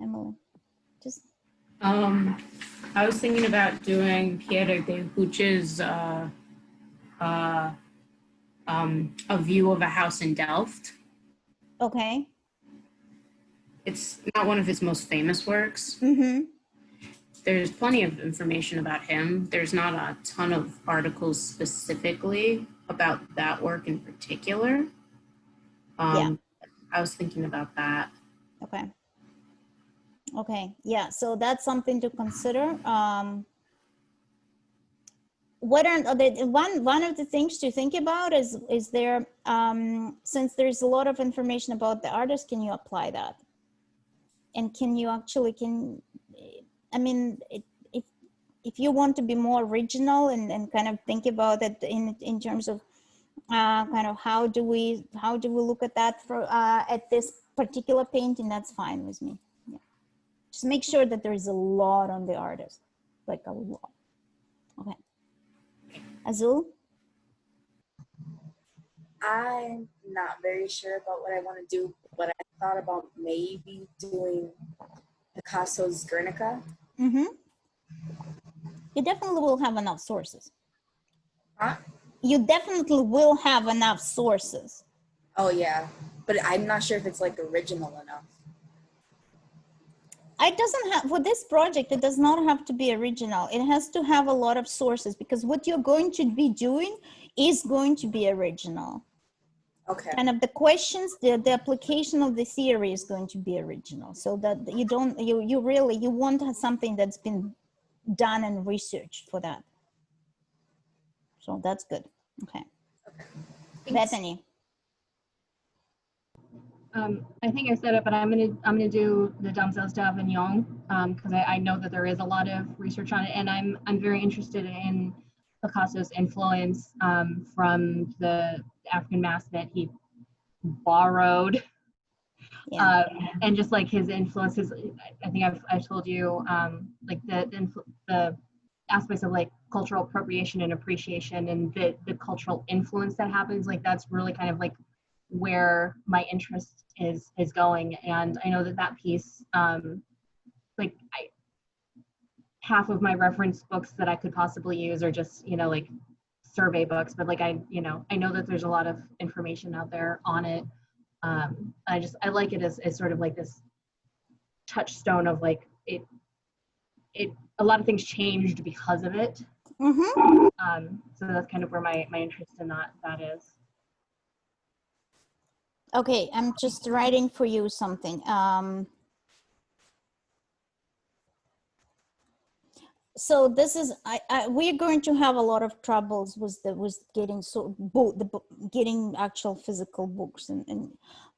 Emily, just. I was thinking about doing Pierre de Hooch's A View of a House in Delft. Okay. It's not one of his most famous works. There's plenty of information about him. There's not a ton of articles specifically about that work in particular. I was thinking about that. Okay. Okay, yeah, so that's something to consider. What are one of the things to think about is there, since there's a lot of information about the artist, can you apply that? And can you actually, I mean, if you want to be more original and kind of think about it in terms of kind of how do we look at that for at this particular painting, that's fine with me. Yeah. Just make sure that there is a lot on the artist, like a lot. Okay. Azul? I'm not very sure about what I want to do, but I thought about maybe doing Picasso's Guernica. You definitely will have enough sources. Huh? You definitely will have enough sources. Oh yeah, but I'm not sure if it's like original enough. it doesn't have, for this project, it does not have to be original. It has to have a lot of sources, because what you're going to be doing is going to be original. Okay. Kind of the questions, the application of the theory is going to be original, so that you don't, you really, you want something that's been done and researched for that. So that's good. Okay. Bethany. I think I said it, but I'm gonna do the Damsels d'Avignon because I know that there is a lot of research on it, and I'm very interested in Picasso's influence from the African mask that he borrowed, Yeah. and just like his influences. I think I've told you like the aspects of like cultural appropriation and appreciation, and the cultural influence that happens. Like that's really kind of like where my interest is going. And I know that piece, like half of my reference books that I could possibly use are just, you know, like survey books, but like I know that there's a lot of information out there on it. I like it as sort of like this touchstone of like it a lot of things changed because of it. Mm-hmm. So that's kind of where my interest in that is. Okay, I'm just writing for you something. So this is, we're going to have a lot of troubles with getting getting actual physical books,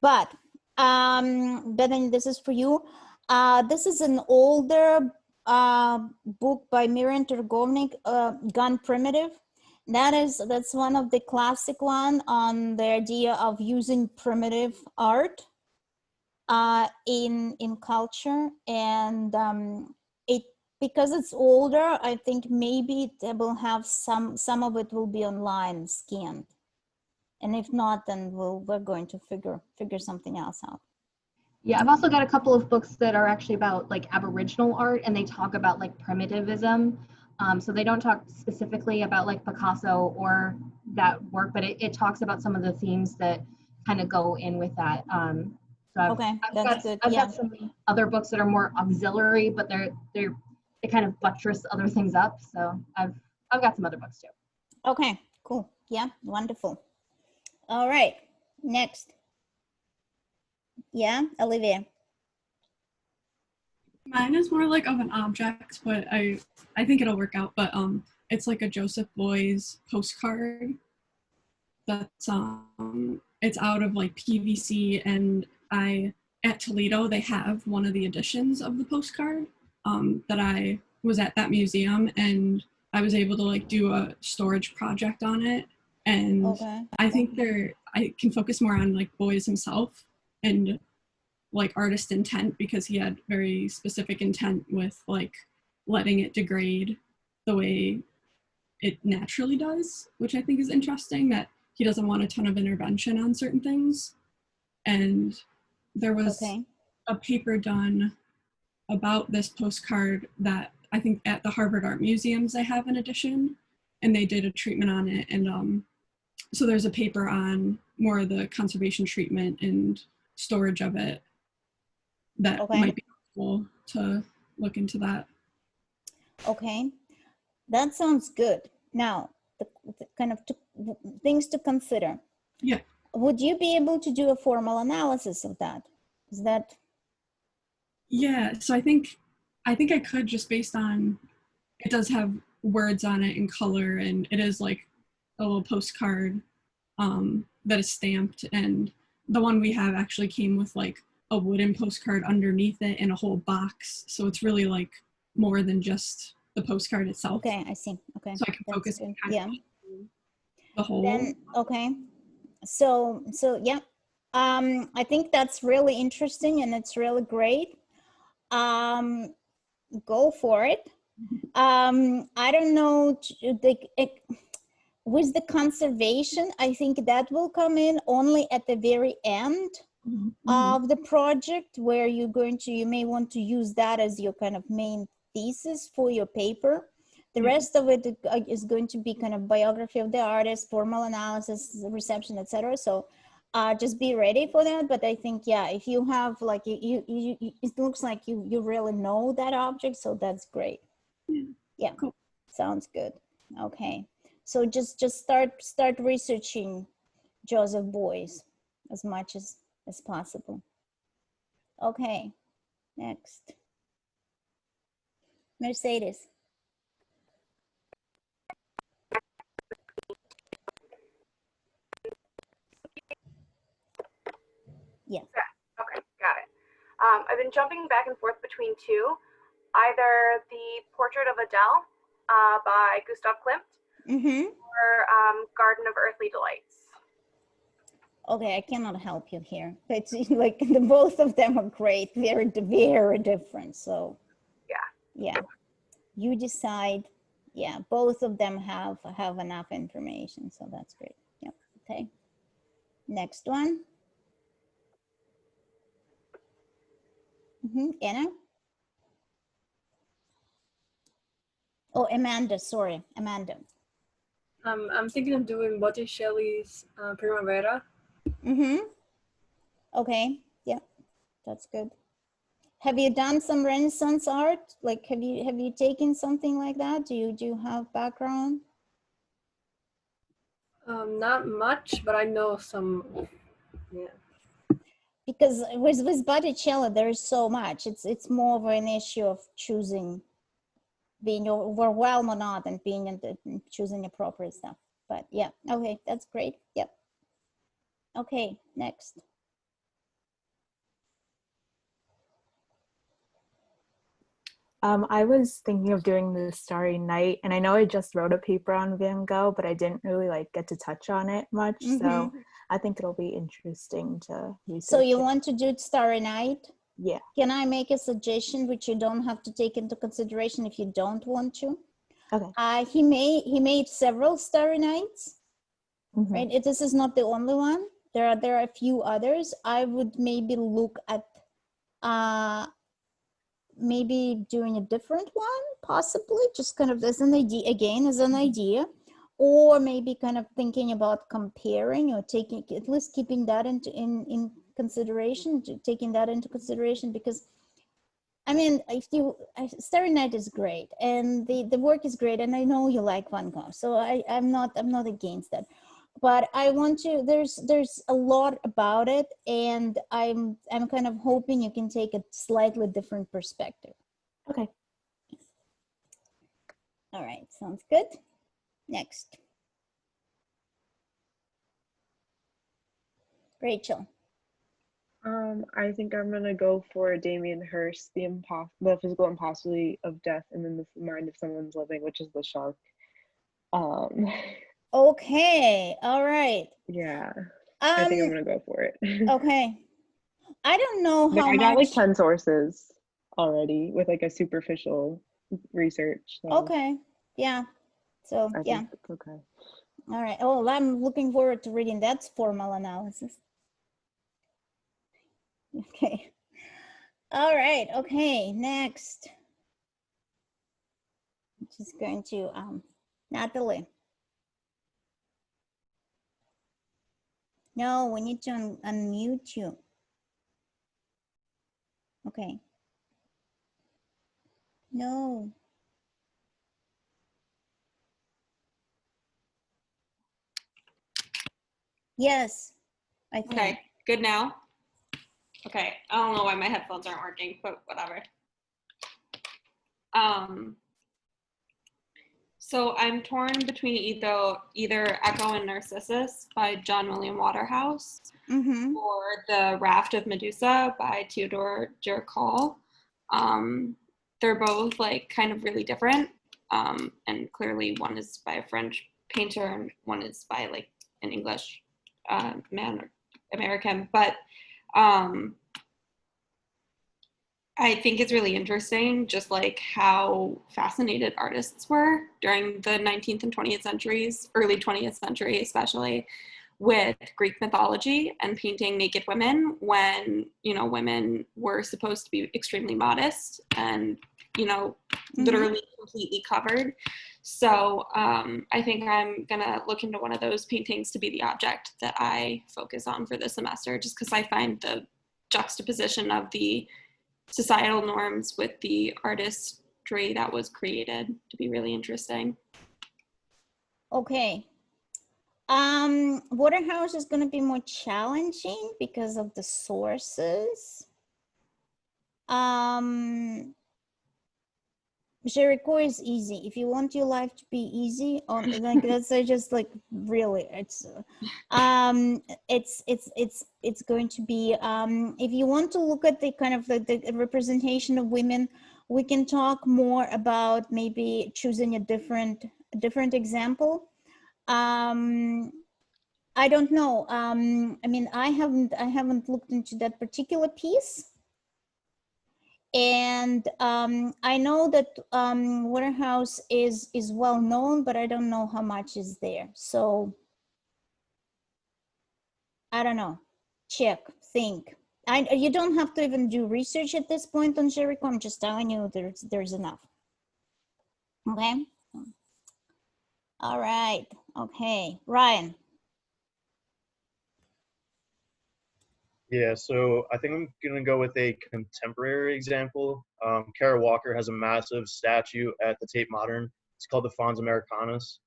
but then this is for you. This is an older book by Miriam Turgovnik, Gun Primitive. That's one of the classic one on the idea of using primitive art in culture, and because it's older, I think maybe it will have some of it will be online scanned, and if not, then we're going to figure something else out. Yeah, I've also got a couple of books that are actually about like Aboriginal art, and they talk about like primitivism. So they don't talk specifically about like Picasso or that work, but it talks about some of the themes that kind of go in with that. So I've got some other books that are more auxiliary, but they kind of buttress other things up. So I've got some other books too. Okay, cool. Yeah, wonderful. All right, next. Yeah, Olivia. Mine is more like of an object, but I think it'll work out. But it's like a Joseph Beuys postcard. That's it's out of like PVC, and at Toledo they have one of the editions of the postcard that I was at that museum, and I was able to like do a storage project on it. And I think I can focus more on like Beuys himself and like artist intent, because he had very specific intent with like letting it degrade the way it naturally does, which I think is interesting, that he doesn't want a ton of intervention on certain things. And there was a paper done about this postcard that I think at the Harvard Art Museums they have an edition, and they did a treatment on it. And so there's a paper on more of the conservation treatment and storage of it that might be helpful to look into that. Okay, that sounds good. Now, the kind of things to consider. Yeah. Would you be able to do a formal analysis of that? Is that? Yeah, so I think I could, just based on, it does have words on it in color, and it is like a little postcard that is stamped, and the one we have actually came with like a wooden postcard underneath it in a whole box, so it's really like more than just the postcard itself. Okay, I see. Okay, so I can focus on the whole. Then so yeah, I think that's really interesting, and it's really great. Go for it. I don't know, with the conservation, I think that will come in only at the very end of the project, where you may want to use that as your kind of main thesis for your paper. The rest of it is going to be kind of biography of the artist, formal analysis, reception, etc. So just be ready for that. But I think, yeah, if you have like, it looks like you really know that object, so that's great. Yeah, Cool. Sounds good. Okay, so just start researching Joseph Beuys as much as possible. Okay, next. Mercedes. Yes. Yeah. Okay, got it. I've been jumping back and forth between two, either the Portrait of Adele by Gustav Klimt or Garden of Earthly Delights. Okay, I cannot help you here. It's like both of them are great, very different. So yeah, you decide. Yeah, both of them have enough information, so that's great. Yep. Okay. Next one. Anna. Oh, Amanda. Sorry, Amanda. I'm thinking of doing Botticelli's Primavera. Okay. Yeah, that's good. Have you done some Renaissance art? Like, have you taken something like that? Do you have background? Not much, but I know some. Yeah. Because with Botticelli, there's so much. It's more of an issue of choosing, being overwhelmed or not, and choosing appropriate stuff. But yeah, okay, that's great. Yep. Okay, next. I was thinking of doing the Starry Night, and I know I just wrote a paper on Van Gogh, but I didn't really like get to touch on it much. So I think it'll be interesting to research. So you want to do Starry Night? Yeah. Can I make a suggestion which you don't have to take into consideration if you don't want to? Okay. He made several Starry Nights, right? This is not the only one. There are a few others. I would maybe look at maybe doing a different one, possibly, just kind of as an idea, again, as an idea, or maybe kind of thinking about comparing or taking, at least keeping that in consideration, taking that into consideration, because I mean, Starry Night is great, and the work is great, and I know you like Van Gogh, so I'm not against that. But I want to, there's a lot about it, and I'm kind of hoping you can take a slightly different perspective. Okay. All right, sounds good. Next. Rachel. I think I'm gonna go for Damien Hirst, the physical impossibility of death, and then the mind of someone's living, which is the shark. Okay, all right. Yeah, I think I'm gonna go for it. Okay, I don't know how I got like 10 sources already with like a superficial research. So okay, yeah. So I yeah. think it's okay. All right. Oh, I'm looking forward to reading that formal analysis. Okay. All right. Okay. Next. I'm just going to Natalie. No, we need to unmute you. Okay. No. Yes, I think. Okay, good now? Okay, I don't know why my headphones aren't working, but whatever. So I'm torn between either Echo and Narcissus by John William Waterhouse or The Raft of Medusa by Theodore Géricault. They're both like kind of really different, and clearly one is by a French painter and one is by like an English man or American, but I think it's really interesting just like how fascinated artists were during the 19th and 20th centuries, early 20th century especially, with Greek mythology and painting naked women when, you know, women were supposed to be extremely modest and, you know, literally completely covered. So I think I'm gonna look into one of those paintings to be the object that I focus on for the semester, just because I find the juxtaposition of the societal norms with the artistry that was created to be really interesting. Okay. Waterhouse is going to be more challenging because of the sources. Jericho is easy. If you want your life to be easy, on like that's just like really, it's going to be if you want to look at the kind of the representation of women, we can talk more about maybe choosing a different example. I don't know. I mean, I haven't looked into that particular piece. And I know that Waterhouse is well known, but I don't know how much is there. So I don't know. Check, think. You don't have to even do research at this point on Jericho. I'm just telling you there's enough. Okay. All right. Okay, Ryan. Yeah, so I think I'm gonna go with a contemporary example. Kara Walker has a massive statue at the Tate Modern. It's called the Fons Americanus.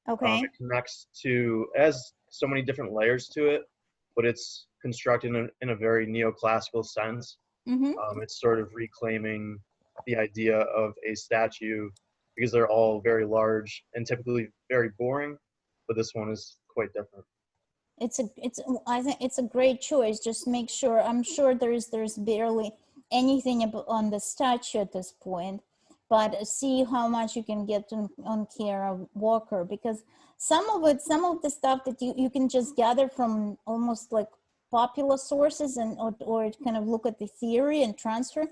Okay. It connects to, it has so many different layers to it, but it's constructed in a very neoclassical sense. It's sort of reclaiming the idea of a statue because they're all very large and typically very boring, but this one is quite different. I think it's a great choice. Just make sure, I'm sure there's barely anything on the statue at this point, but see how much you can get on Kara Walker, because some of the stuff that you can just gather from almost like popular sources and or kind of look at the theory and transfer,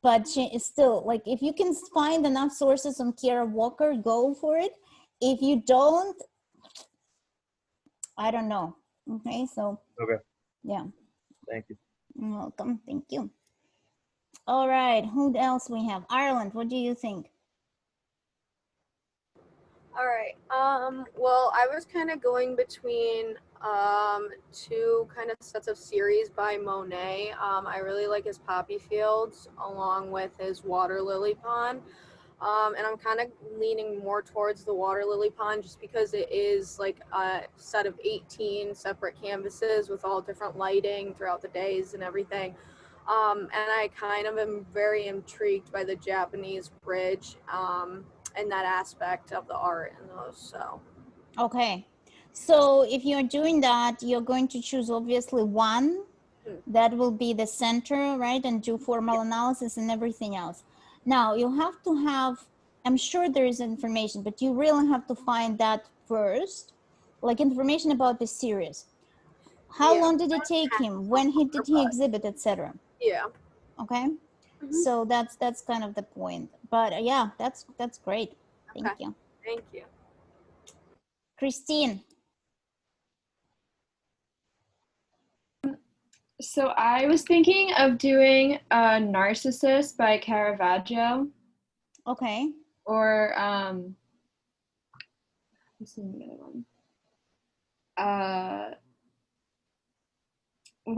but she is still like, if you can find enough sources on Kara Walker, go for it. If you don't, I don't know. Okay, so okay, yeah, thank you. You're welcome. Thank you. All right, who else we have? Ireland, what do you think? All right. Well, I was kind of going between two kind of sets of series by Monet. I really like his poppy fields along with his water lily pond. And I'm kind of leaning more towards the water lily pond just because it is like a set of 18 separate canvases with all different lighting throughout the days and everything. And I kind of am very intrigued by the Japanese bridge and that aspect of the art in those. So Okay, so if you're doing that, you're going to choose obviously one that will be the center, right, and do formal analysis and everything else. Now you have to have, I'm sure there is information, but you really have to find that first, like information about the series. How long did it take him? When did he exhibit, etc.? Yeah. Okay. So that's kind of the point. But yeah, that's great. Thank you. Thank you. Christine. So I was thinking of doing Narcissus by Caravaggio. Okay. Or what's the other one?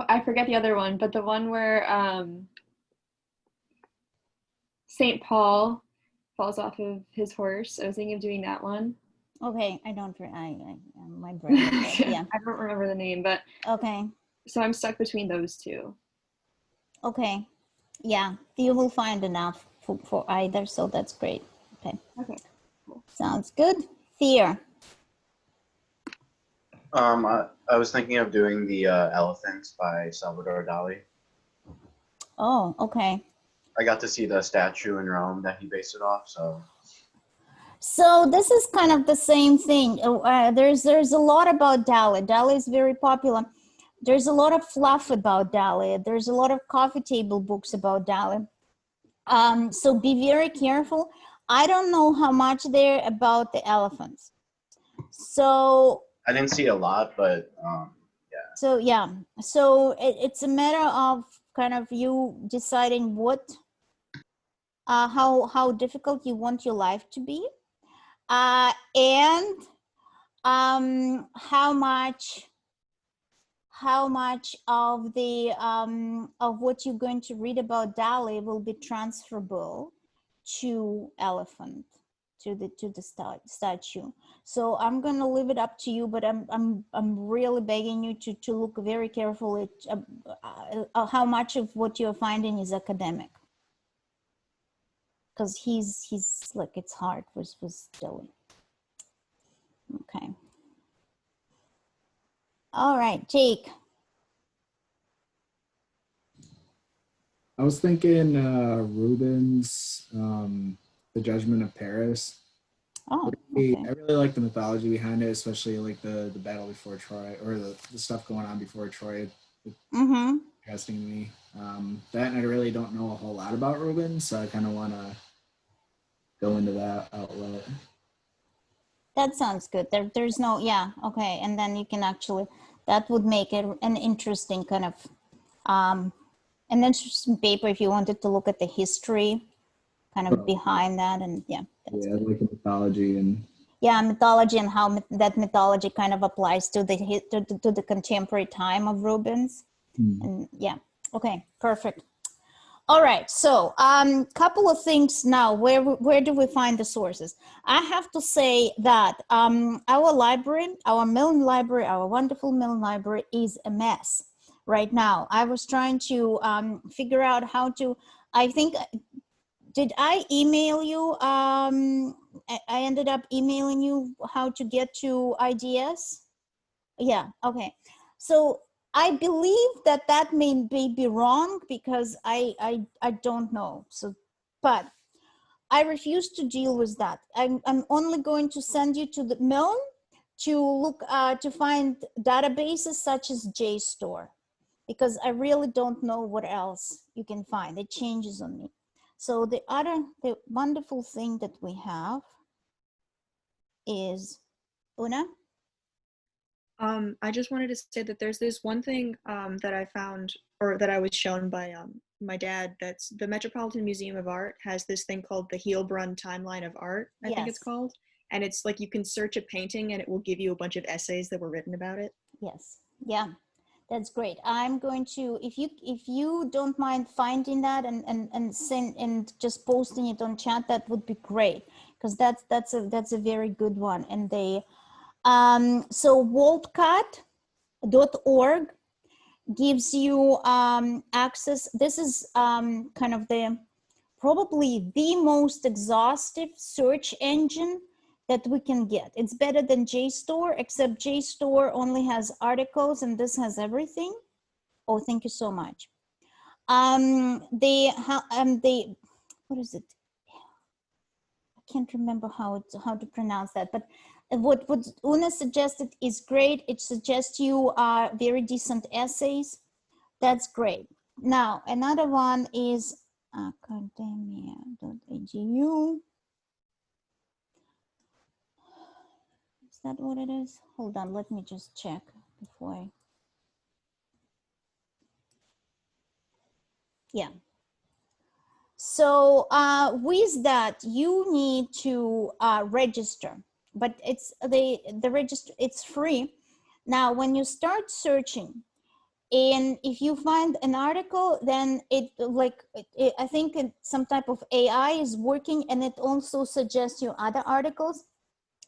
I forget the other one, but the one where St. Paul falls off of his horse. I was thinking of doing that one. Okay, I don't. My brain. Yeah. I don't remember the name, but okay. So I'm stuck between those two. Okay. Yeah, you will find enough for either, so that's great. Okay. Okay. Cool. Sounds good. Thea. I was thinking of doing the Elephants by Salvador Dali. Oh, okay. I got to see the statue in Rome that he based it off, so. So this is kind of the same thing. There's a lot about Dali. Dali is very popular. There's a lot of fluff about Dali. There's a lot of coffee table books about Dali. So be very careful. I don't know how much there about the elephants. So I didn't see a lot, but yeah. So yeah, so it's a matter of kind of you deciding what, how difficult you want your life to be. And how much of the of what you're going to read about Dali will be transferable to elephant, to the statue. So I'm going to leave it up to you, but I'm really begging you to look very carefully at how much of what you're finding is academic, because he's like, it's hard with Dali. Okay. All right, Jake. I was thinking Rubens' The Judgment of Paris. Oh, okay. I really like the mythology behind it, especially like the battle before Troy, or the stuff going on before Troy. It's interesting to me. That, and I really don't know a whole lot about Rubens, so I kind of want to go into that outlet. That sounds good. There's no, yeah, okay. And then you can actually, that would make it an interesting kind of, an interesting paper if you wanted to look at the history kind of behind that. And yeah. Yeah, like the mythology and. Yeah, mythology and how that mythology kind of applies to the contemporary time of Rubens. And yeah, okay, perfect. All right, so couple of things now. Where do we find the sources? I have to say that our library, our Milne Library, our wonderful Milne Library is a mess right now. I was trying to figure out how to, I think, did I email you? I ended up emailing you how to get to ideas. Yeah, okay. So I believe that may be wrong, because I don't know. So, but I refuse to deal with that. I'm only going to send you to the Milne to look to find databases such as JSTOR, because I really don't know what else you can find. It changes on me. So the wonderful thing that we have is, Una? I just wanted to say that there's this one thing that I found, or that I was shown by my dad, that's the Metropolitan Museum of Art has this thing called the Heilbronn Timeline of Art, I think it's called. And it's like you can search a painting and it will give you a bunch of essays that were written about it. Yes, yeah, that's great. I'm going to, if you don't mind finding that and send and just posting it on chat, that would be great, because that's a very good one. And they so waltcat.org gives you access. This is kind of probably the most exhaustive search engine that we can get. It's better than JSTOR, except JSTOR only has articles and this has everything. Oh, thank you so much. What is it? I can't remember how to pronounce that, but what Una suggested is great. It suggests you very decent essays. That's great. Now, another one is academia.edu. Is that what it is? Hold on, let me just check before I. Yeah. So with that, you need to register, but it's the register. It's free. Now, when you start searching, and if you find an article, then I think some type of AI is working, and it also suggests you other articles.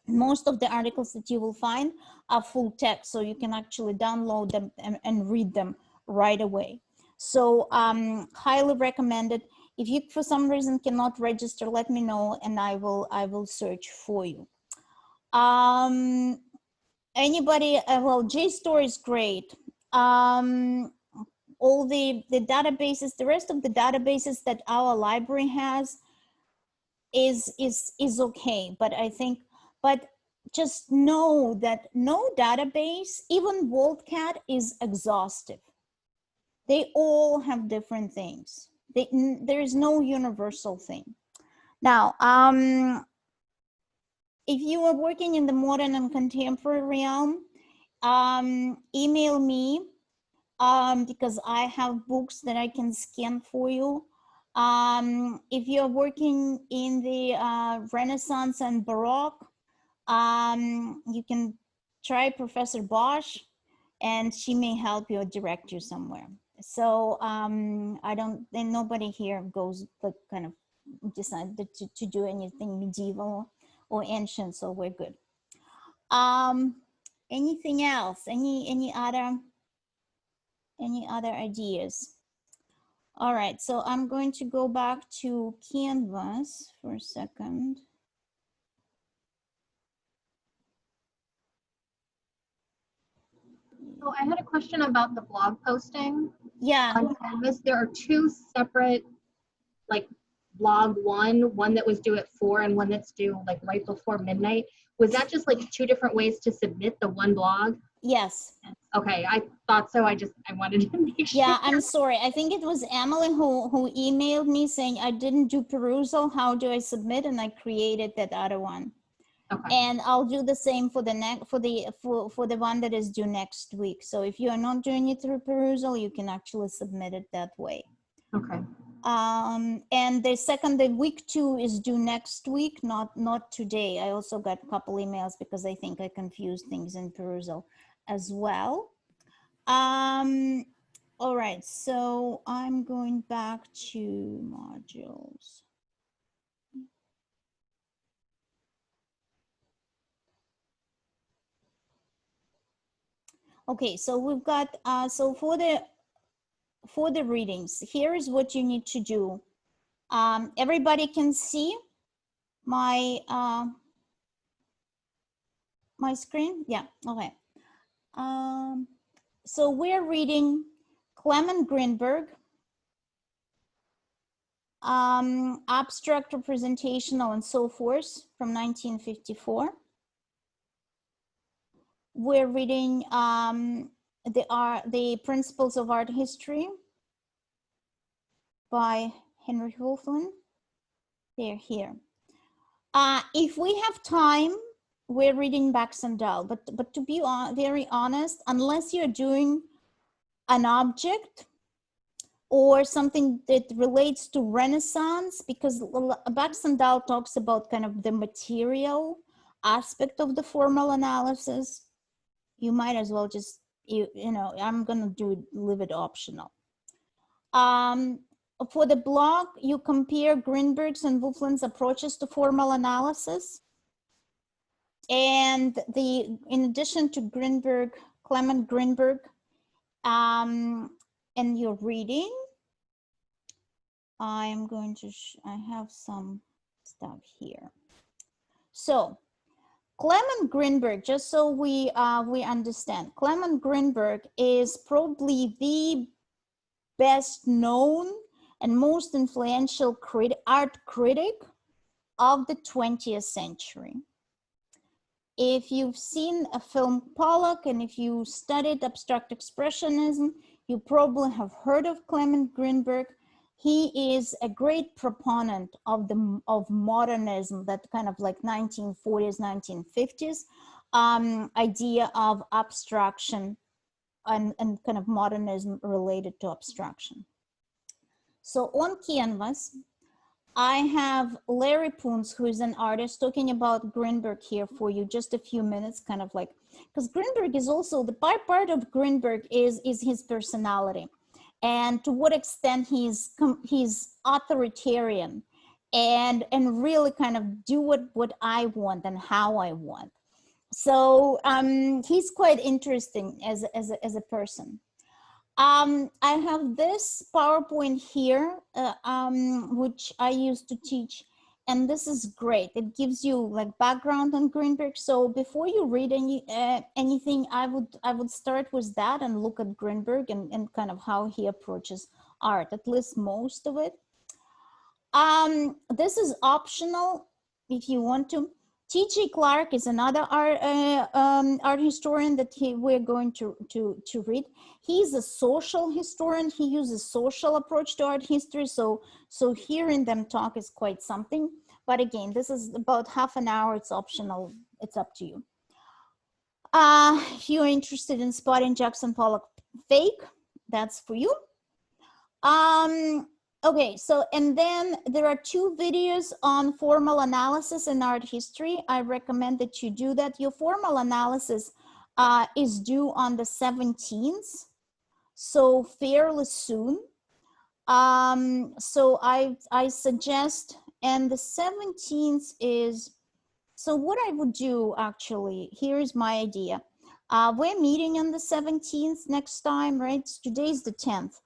Most of the articles that you will find are full text, so you can actually download them and read them right away. So highly recommended. If you for some reason cannot register, let me know and I will search for you. Anybody, well, JSTOR is great. All the databases, the rest of the databases that our library has is okay, but I think, but just know that no database, even WorldCat, is exhaustive. They all have different things. There is no universal thing. Now, if you are working in the modern and contemporary realm, email me because I have books that I can scan for you. If you're working in the Renaissance and Baroque, you can try Professor Bosch, and she may help you or direct you somewhere. So I don't, and nobody here goes like kind of decided to do anything medieval or ancient, so we're good. Anything else? Any other ideas? All right, so I'm going to go back to Canvas for a second. So I had a question about the blog posting. Yeah. On Canvas, there are two separate, like blog one that was due at 4 and one that's due like right before midnight. Was that just like two different ways to submit the one blog? Yes. Okay, I thought so. I wanted to make sure. Yeah, I'm sorry. I think it was Emily who emailed me saying I didn't do perusal. How do I submit? And I created that other one. Okay. And I'll do the same for the for the one that is due next week. So if you are not doing it through perusal, you can actually submit it that way. Okay. And the week 2 is due next week, not today. I also got a couple emails because I think I confused things in perusal as well. All right, so I'm going back to modules. Okay, so we've got, so for the readings, here is what you need to do. Everybody can see my, my screen? Yeah, okay. So we're reading Clement Greenberg, Abstract Representational and So Forth from 1954. We're reading the Principles of Art History by Henry Wolfland. They're here. If we have time, we're reading Baxendale, but to be very honest, unless you're doing an object or something that relates to Renaissance, because Baxendale talks about kind of the material aspect of the formal analysis, you might as well just, you know, I'm gonna leave it optional. For the blog, you compare Greenberg's and Wolfland's approaches to formal analysis. And in addition to Greenberg, Clement Greenberg, and your reading, I'm going to, I have some stuff here. So Clement Greenberg, just so we understand, Clement Greenberg is probably the best known and most influential art critic of the 20th century. If you've seen a film Pollock and if you studied abstract expressionism, you probably have heard of Clement Greenberg. He is a great proponent of modernism, that kind of like 1940s, 1950s idea of abstraction and kind of modernism related to abstraction. So on Canvas, I have Larry Poons, who is an artist, talking about Greenberg here for you, just a few minutes, kind of like, because Greenberg is also, the part of Greenberg is his personality, and to what extent he's authoritarian and really kind of do what I want and how I want. So he's quite interesting as a person. I have this PowerPoint here, which I used to teach, and this is great. It gives you like background on Greenberg. So before you read anything, I would start with that and look at Greenberg and kind of how he approaches art, at least most of it. This is optional if you want to. T.J. Clark is another art historian that we're going to read. He's a social historian. He uses social approach to art history. So hearing them talk is quite something. But again, this is about half an hour. It's optional. It's up to you. If you're interested in spotting Jackson Pollock fake, that's for you. Okay, so and then there are 2 videos on formal analysis and art history. I recommend that you do that. Your formal analysis is due on the 17th, so fairly soon. So I suggest, and the 17th is, so what I would do actually, here's my idea. We're meeting on the 17th next time, right? Today's the 10th.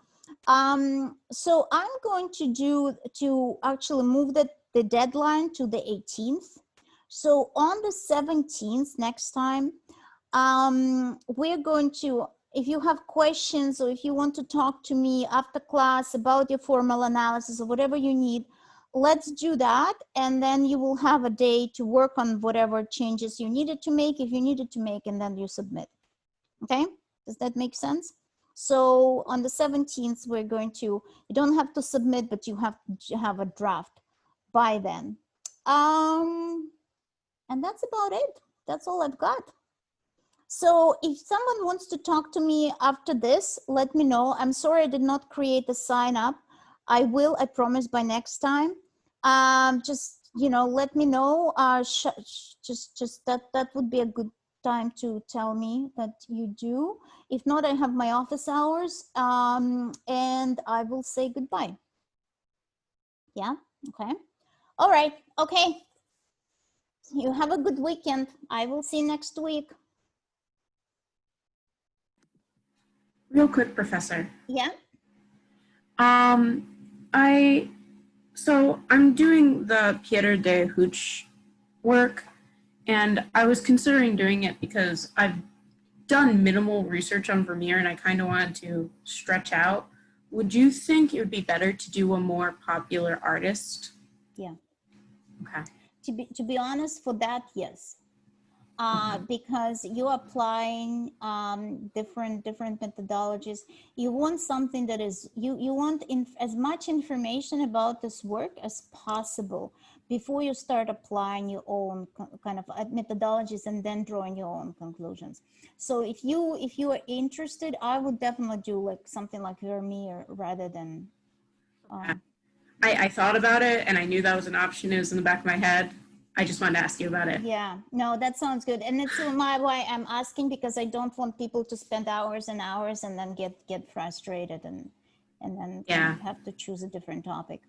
So I'm going to actually move the deadline to the 18th. So on the 17th next time, we're going to, if you have questions or if you want to talk to me after class about your formal analysis or whatever you need, let's do that. And then you will have a day to work on whatever changes you needed to make, if you needed to make, and then you submit. Okay, does that make sense? So on the 17th, we're going to, you don't have to submit, but you have to have a draft by then. And that's about it. That's all I've got. So if someone wants to talk to me after this, let me know. I'm sorry I did not create the sign up. I will, I promise, by next time. Just, you know, let me know. Just that would be a good time to tell me that you do. If not, I have my office hours, and I will say goodbye. Yeah, okay. All right, okay. You have a good weekend. I will see you next week. Real quick, Professor. Yeah. So I'm doing the Pieter de Hooch work, and I was considering doing it because I've done minimal research on Vermeer and I kind of wanted to stretch out. Would you think it would be better to do a more popular artist? Yeah. Okay. To be honest, for that, yes. Because you're applying different methodologies. You want something that is, you want as much information about this work as possible before you start applying your own kind of methodologies and then drawing your own conclusions. So if you are interested, I would definitely do like something like Vermeer rather than. I thought about it and I knew that was an option. It was in the back of my head. I just wanted to ask you about it. Yeah, no, that sounds good. And it's why I'm asking, because I don't want people to spend hours and hours and then get frustrated and then have to choose a different topic.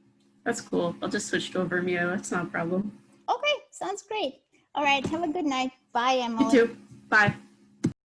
That's cool. I'll just switch to Vermeer. That's not a problem. Okay, sounds great. All right, have a good night. Bye, Emily. You too. Bye.